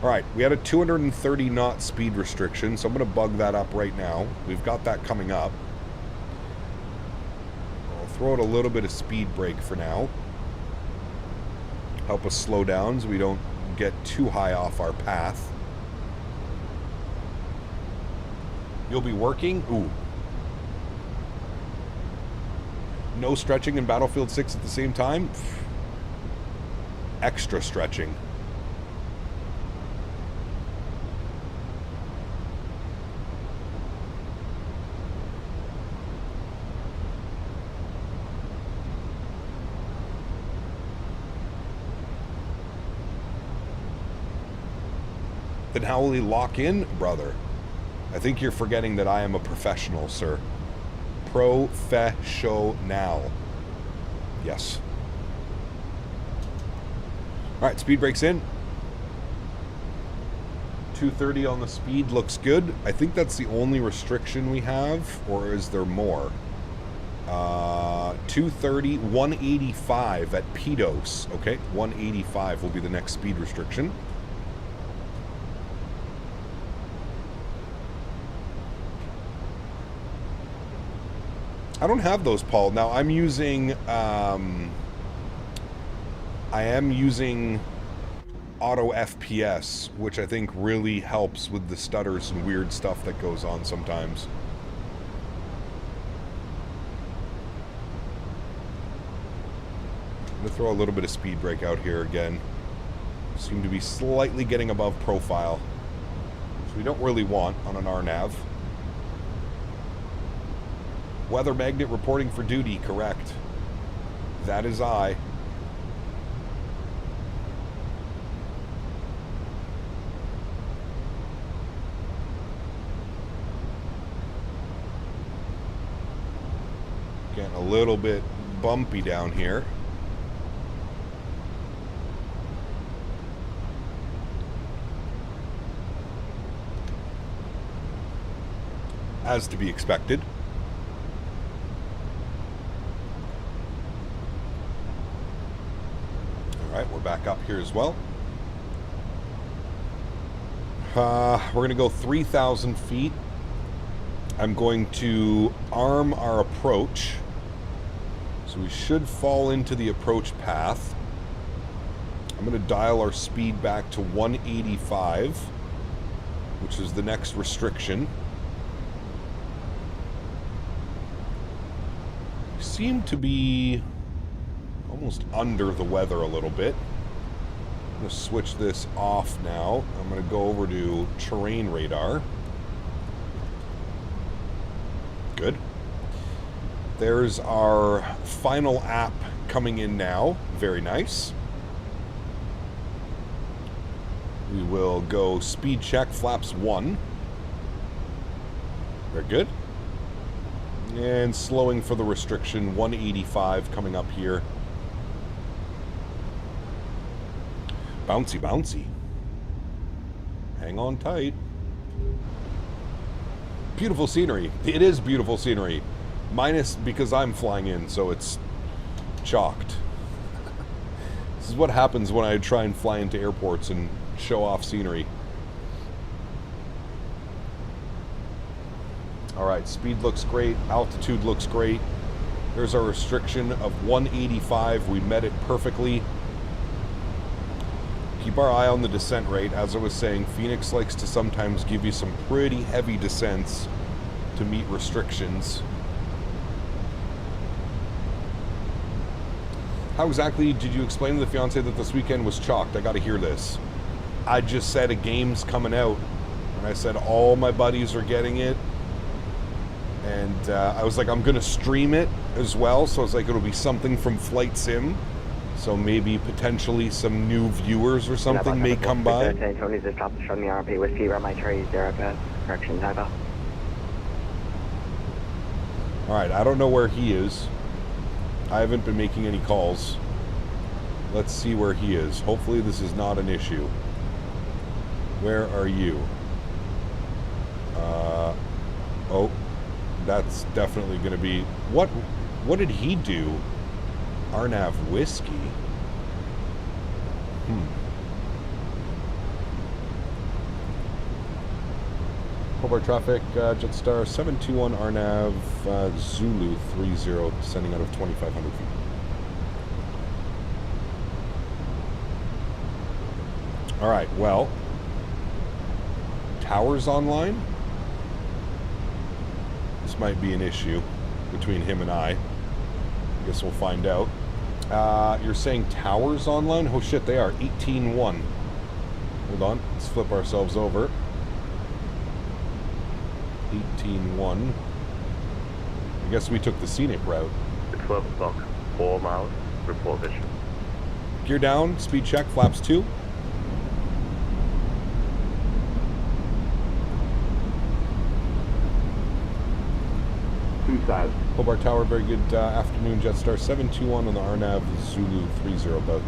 Alright, we had a 230 knot speed restriction, so I'm going to bug that up right now. We've got that coming up. I'll throw out a little bit of speed brake for now. Help us slow down so we don't get too high off our path. You'll be working? Ooh. No stretching in Battlefield 6 at the same time? Extra stretching. Then how will he lock in, brother? I think you're forgetting that I am a professional, sir. Professional. Yes. Alright, speed brake's in. 230 on the speed looks good. I think that's the only restriction we have, or is there more? 230, 185 at Pedos. Okay, 185 will be the next speed restriction. I don't have those, Paul. Now I'm using, I am using Auto FPS, which I think really helps with the stutters and weird stuff that goes on sometimes. I'm gonna throw a little bit of speed brake out here again. Seem to be slightly getting above profile, which we don't really want on an RNAV. Weather magnet reporting for duty, correct. That is I. Getting a little bit bumpy down here. As to be expected. Alright, we're back up here as well. We're going to go 3,000 feet. I'm going to arm our approach. So we should fall into the approach path. I'm going to dial our speed back to 185, which is the next restriction. We seem to be almost under the weather a little bit. I'm going to switch this off now. I'm going to go over to terrain radar. Good. There's our final app coming in now. Very nice. We will go speed check, flaps 1. Very good. And slowing for the restriction, 185 coming up here. Bouncy, bouncy. Hang on tight. Beautiful scenery. It is beautiful scenery. Minus because I'm flying in, so it's chalked. This is what happens when I try and fly into airports and show off scenery. Alright, speed looks great, altitude looks great. There's our restriction of 185. We met it perfectly. Keep our eye on the descent rate. As I was saying, Fenix likes to sometimes give you some pretty heavy descents to meet restrictions. How exactly did you explain to the fiance that this weekend was chalked? I gotta hear this. I just said a game's coming out, and I said all my buddies are getting it, and I was like, I'm gonna stream it as well, so I was like, it'll be something from Flight Sim, so maybe potentially some new viewers or something may come by. Tony's just dropped from the RP whiskey, runway 30, correction, over. Alright, I don't know where he is. I haven't been making any calls. Let's see where he is. Hopefully this is not an issue. Where are you? Oh, that's definitely going to be... What did he do? Arnav Whiskey? Hobart traffic, Jetstar 721 Arnav, Zulu 30, descending out of 2,500 feet. Alright, well... Towers online? This might be an issue between him and I guess we'll find out. You're saying towers online? Oh shit, they are. 18-1. Hold on, let's flip ourselves over. 18-1. I guess we took the scenic route. It's 12 o'clock, 4 miles, report vision. Gear down, speed check, flaps 2. Hobart Tower, very good afternoon, Jetstar 721 on the RNAV Zulu 30, about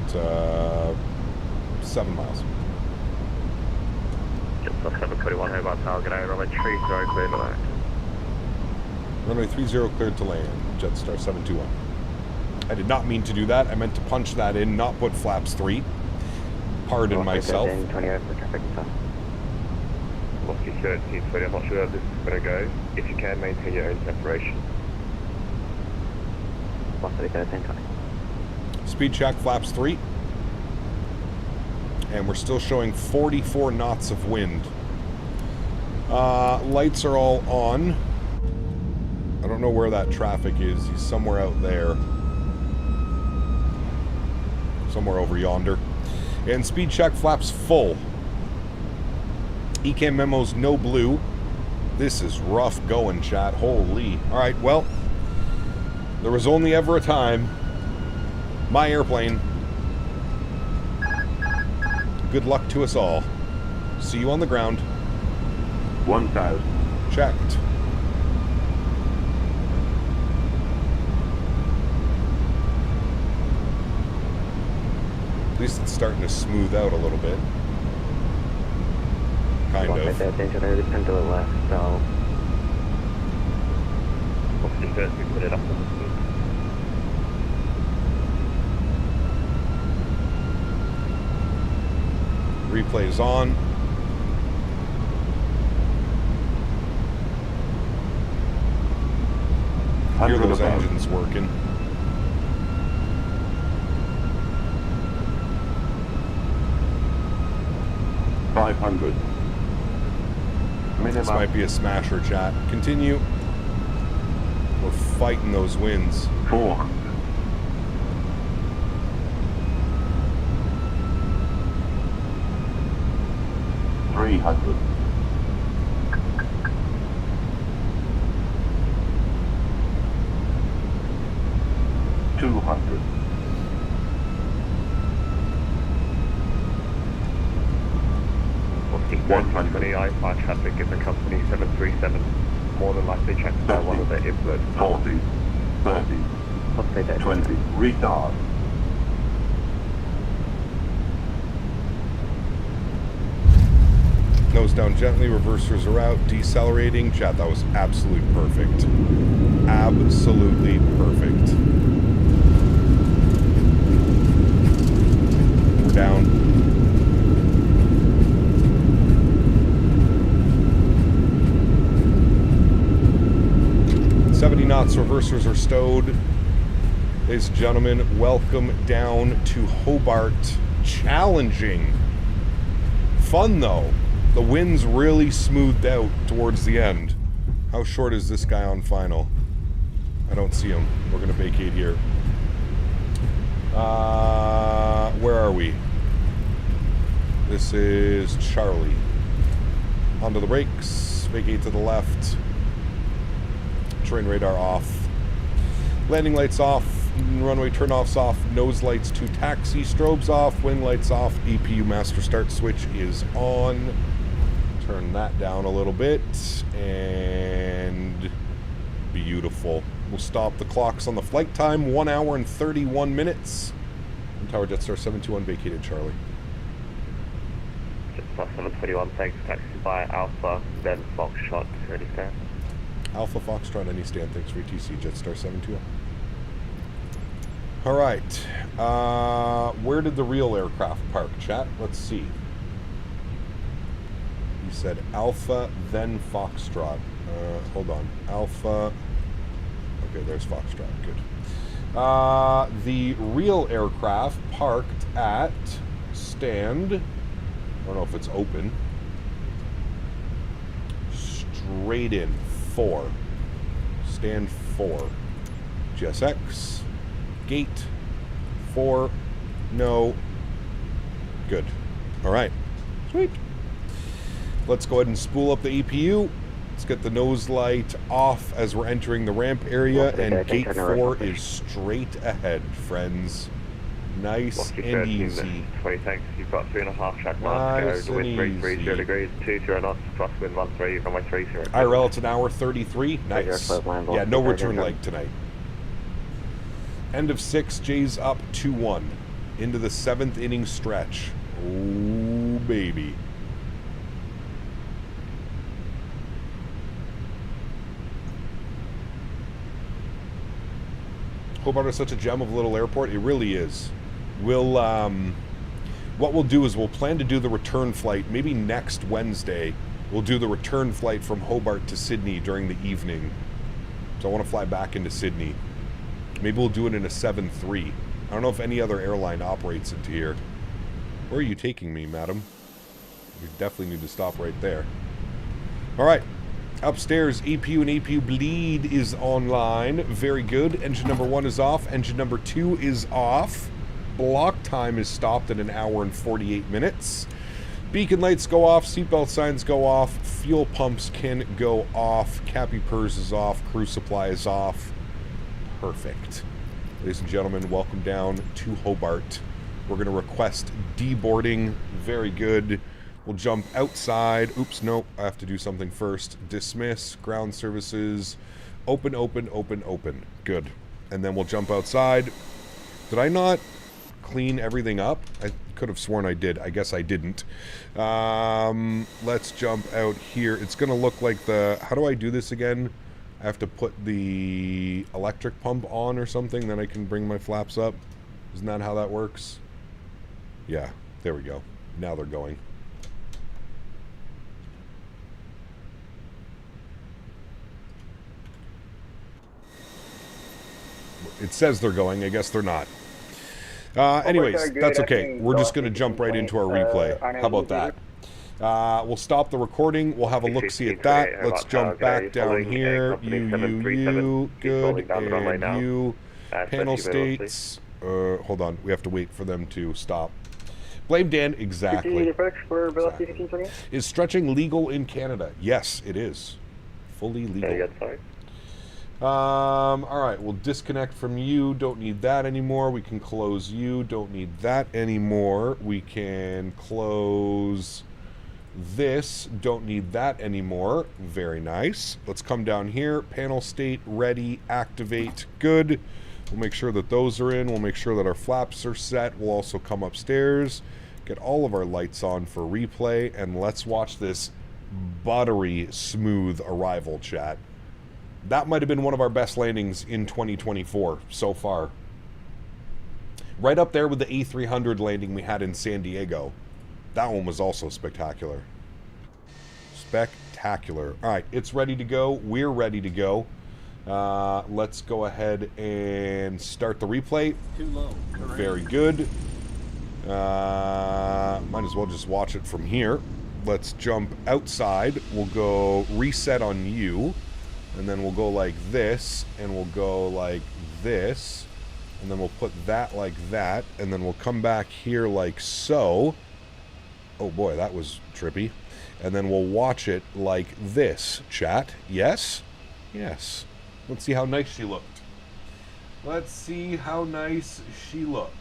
7 miles. Jetstar 721 Hobart Tower, good day, runway 30 cleared to land. Runway 30 cleared to land, Jetstar 721. I did not mean to do that, I meant to punch that in, not put flaps 3. Pardon myself. Moscow 1320, I'm not sure how this is going to go. If you can, maintain your own separation. Speed check, flaps 3. And we're still showing 44 knots of wind. Lights are all on. I don't know where that traffic is. He's somewhere out there. Somewhere over yonder. And speed check, flaps full. ECAM memos, no blue. This is rough going, chat. Holy. Alright, well, there was only ever a time. My airplane. Good luck to us all. See you on the ground. 1,000. Checked. At least it's starting to smooth out a little bit. Kind of. Turn to the left, so... Moscow 13, we put it up on the smooth. Replay's on. Hear those engines working. 500. This might be a smasher, chat. Continue. We're fighting those winds. 400. 300. 200. 120 I-5 traffic in the company 737, more than likely checked by one of the influence. 40, 30, 20, retard. Nose down gently, reversers are out, decelerating. Chat, that was absolutely perfect. Absolutely perfect. We're down. 70 knots, reversers are stowed. Ladies and gentlemen, welcome down to Hobart. Challenging. Fun though. The wind's really smoothed out towards the end. How short is this guy on final? I don't see him. We're gonna vacate here. Where are we? This is Charlie. Onto the brakes. Vacate to the left. Terrain radar off. Landing lights off. Runway turnoffs off. Nose lights to taxi. Strobes off. Wing lights off. EPU master start switch is on. Turn that down a little bit. And beautiful. We'll stop the clocks on the flight time. 1 hour and 31 minutes. Tower Jetstar 721 vacated, Charlie. Jetstar 721, thanks. Taxi by Alpha, then Foxtrot, ready stand. Alpha Foxtrot, any stand, thanks for ETC, Jetstar 721. Alright. Where did the real aircraft park, chat? Let's see. He said Alpha, then Foxtrot. Hold on. Alpha. Okay, there's Foxtrot. Good. The real aircraft parked at stand. I don't know if it's open. Straight in 4. Stand 4. GSX. Gate 4. No. Good. All right. Sweet. Let's go ahead and spool up the EPU. Let's get the nose light off as we're entering the ramp area, and gate 4 is straight ahead, friends. Nice and easy. 20 thanks. You've got 3.5 track miles to go. The wind 30 degrees, 20 knots, plus wind 13, runway 30. IRL, it's an hour 33. Nice. Yeah, no return leg tonight. End of 6, J's up 2-1. Into the 7th inning stretch. Oh, baby. Hobart is such a gem of a little airport. It really is. We'll, what we'll do is we'll plan to do the return flight, maybe next Wednesday. We'll do the return flight from Hobart to Sydney during the evening. So I want to fly back into Sydney. Maybe we'll do it in a 7-3. I don't know if any other airline operates into here. Where are you taking me, madam? You definitely need to stop right there. All right. Upstairs, EPU and EPU bleed is online. Very good. Engine number 1 is off. Engine number 2 is off. Block time is stopped at 1 hour and 48 minutes. Beacon lights go off. Seatbelt signs go off. Fuel pumps can go off. Cappy PERS is off. Crew supply is off. Perfect. Ladies and gentlemen, welcome down to Hobart. We're going to request deboarding. Very good. We'll jump outside. Oops, no, I have to do something first. Dismiss, ground services, open, open, open, open. Good. And then we'll jump outside. Did I not clean everything up? I could have sworn I did. I guess I didn't. Let's jump out here. It's going to look like the... How do I do this again? I have to put the electric pump on or something, then I can bring my flaps up. Isn't that how that works? Yeah, there we go. Now they're going. It says they're going. I guess they're not. Anyways, that's okay. We're just going to jump right into our replay. How about that? We'll stop the recording. We'll have a look-see at that. Let's jump back down here. You, good, and you. Panel states. Hold on. We have to wait for them to stop. Blame Dan. Exactly. Is stretching legal in Canada? Yes, it is. Fully legal. All right, we'll disconnect from you. Don't need that anymore. We can close you. Don't need that anymore. We can close this. Don't need that anymore. Very nice. Let's come down here. Panel state, ready, activate. Good. We'll make sure that those are in. We'll make sure that our flaps are set. We'll also come upstairs, get all of our lights on for replay, and let's watch this buttery smooth arrival, chat. That might have been one of our best landings in 2024 so far. Right up there with the A300 landing we had in San Diego. That one was also spectacular. Spectacular. All right, it's ready to go. We're ready to go. Let's go ahead and start the replay. Too low. Very good. Might as well just watch it from here. Let's jump outside. We'll go reset on you. And then we'll go like this. And we'll go like this. And then we'll put that like that. And then we'll come back here like so. Oh boy, that was trippy. And then we'll watch it like this, chat. Yes? Yes. Let's see how nice she looked. Let's see how nice she looked.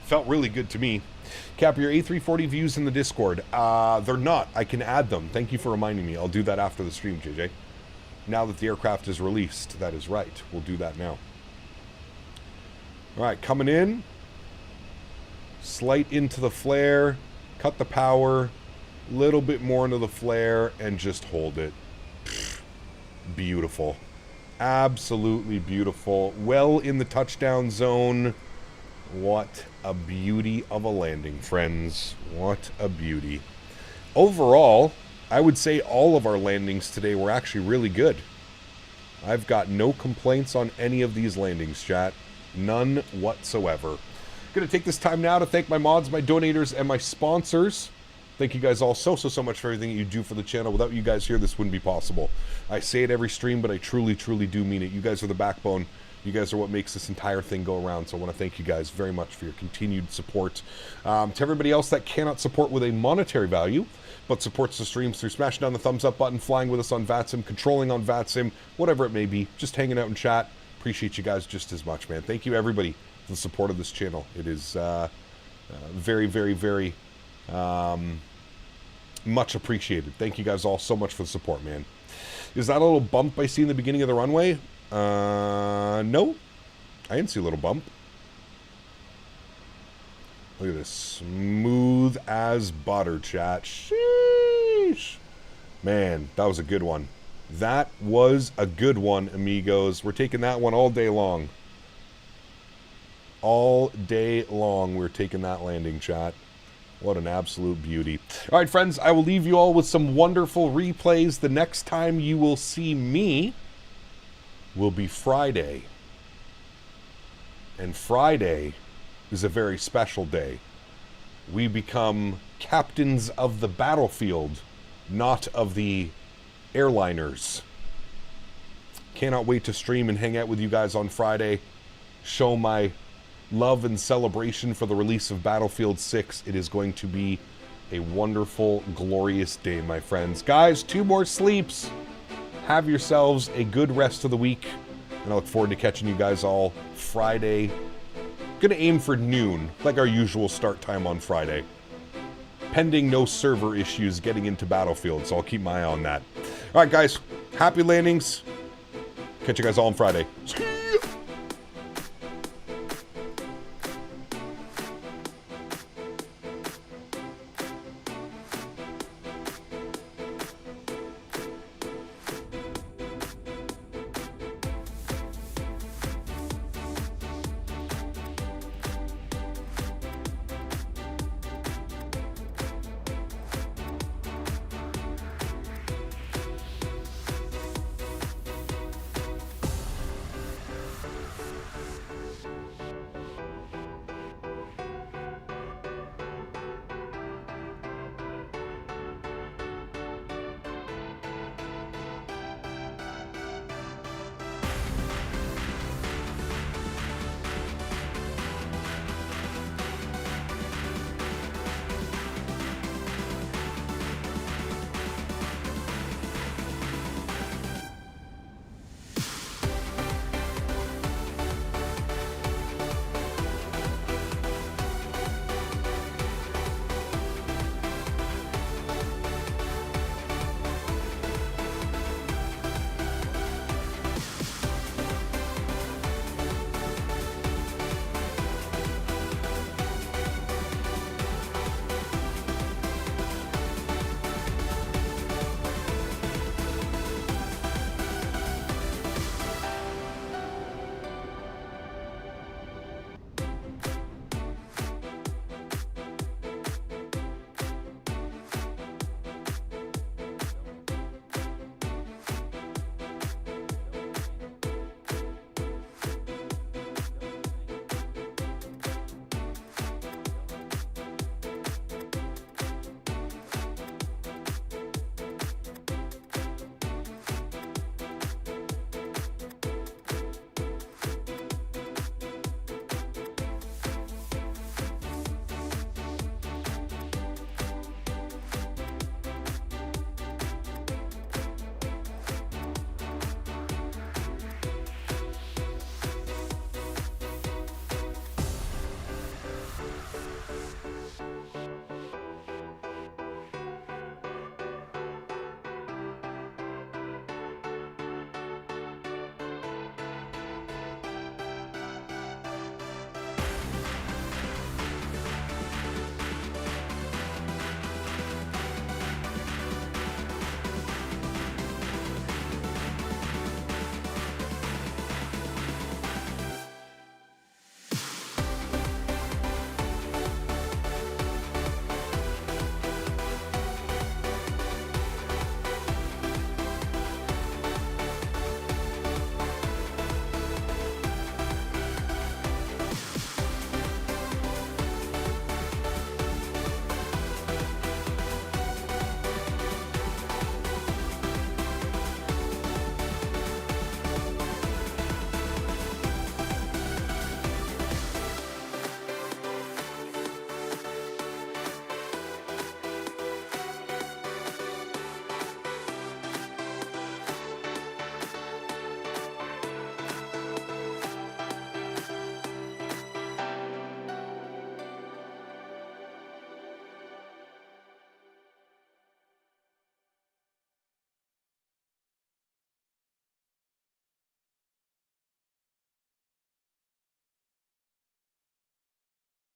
Felt really good to me. Cap, your A340 views in the Discord. They're not. I can add them. Thank you for reminding me. I'll do that after the stream, JJ. Now that the aircraft is released. That is right. We'll do that now. All right, coming in. Slight into the flare. Cut the power. Little bit more into the flare. And just hold it. Beautiful. Absolutely beautiful. Well in the touchdown zone. What a beauty of a landing, friends. What a beauty. Overall, I would say all of our landings today were actually really good. I've got no complaints on any of these landings, chat. None whatsoever. Going to take this time now to thank my mods, my donators, and my sponsors. Thank you guys all so much for everything you do for the channel. Without you guys here, this wouldn't be possible. I say it every stream, but I truly do mean it. You guys are the backbone. You guys are what makes this entire thing go around, so I want to thank you guys very much for your continued support. To everybody else that cannot support with a monetary value, but supports the streams through smashing down the thumbs up button, flying with us on VATSIM, controlling on VATSIM, whatever it may be, just hanging out in chat. Appreciate you guys just as much, man. Thank you, everybody, for the support of this channel. It is very much appreciated. Thank you guys all so much for the support, man. Is that a little bump I see in the beginning of the runway? No. I didn't see a little bump. Look at this. Smooth as butter, chat. Sheesh. Man, that was a good one. That was a good one, amigos. We're taking that one all day long. All day long, we're taking that landing, chat. What an absolute beauty. All right, friends, I will leave you all with some wonderful replays. The next time you will see me will be Friday. And Friday is a very special day. We become captains of the battlefield, not of the airliners. Cannot wait to stream and hang out with you guys on Friday. Show my love and celebration for the release of Battlefield 6. It is going to be a wonderful, glorious day, my friends. Guys, 2 more sleeps. Have yourselves a good rest of the week. And I look forward to catching you guys all Friday. Gonna aim for noon, like our usual start time on Friday. Pending no server issues getting into Battlefield, so I'll keep my eye on that. All right, guys. Happy landings. Catch you guys all on Friday.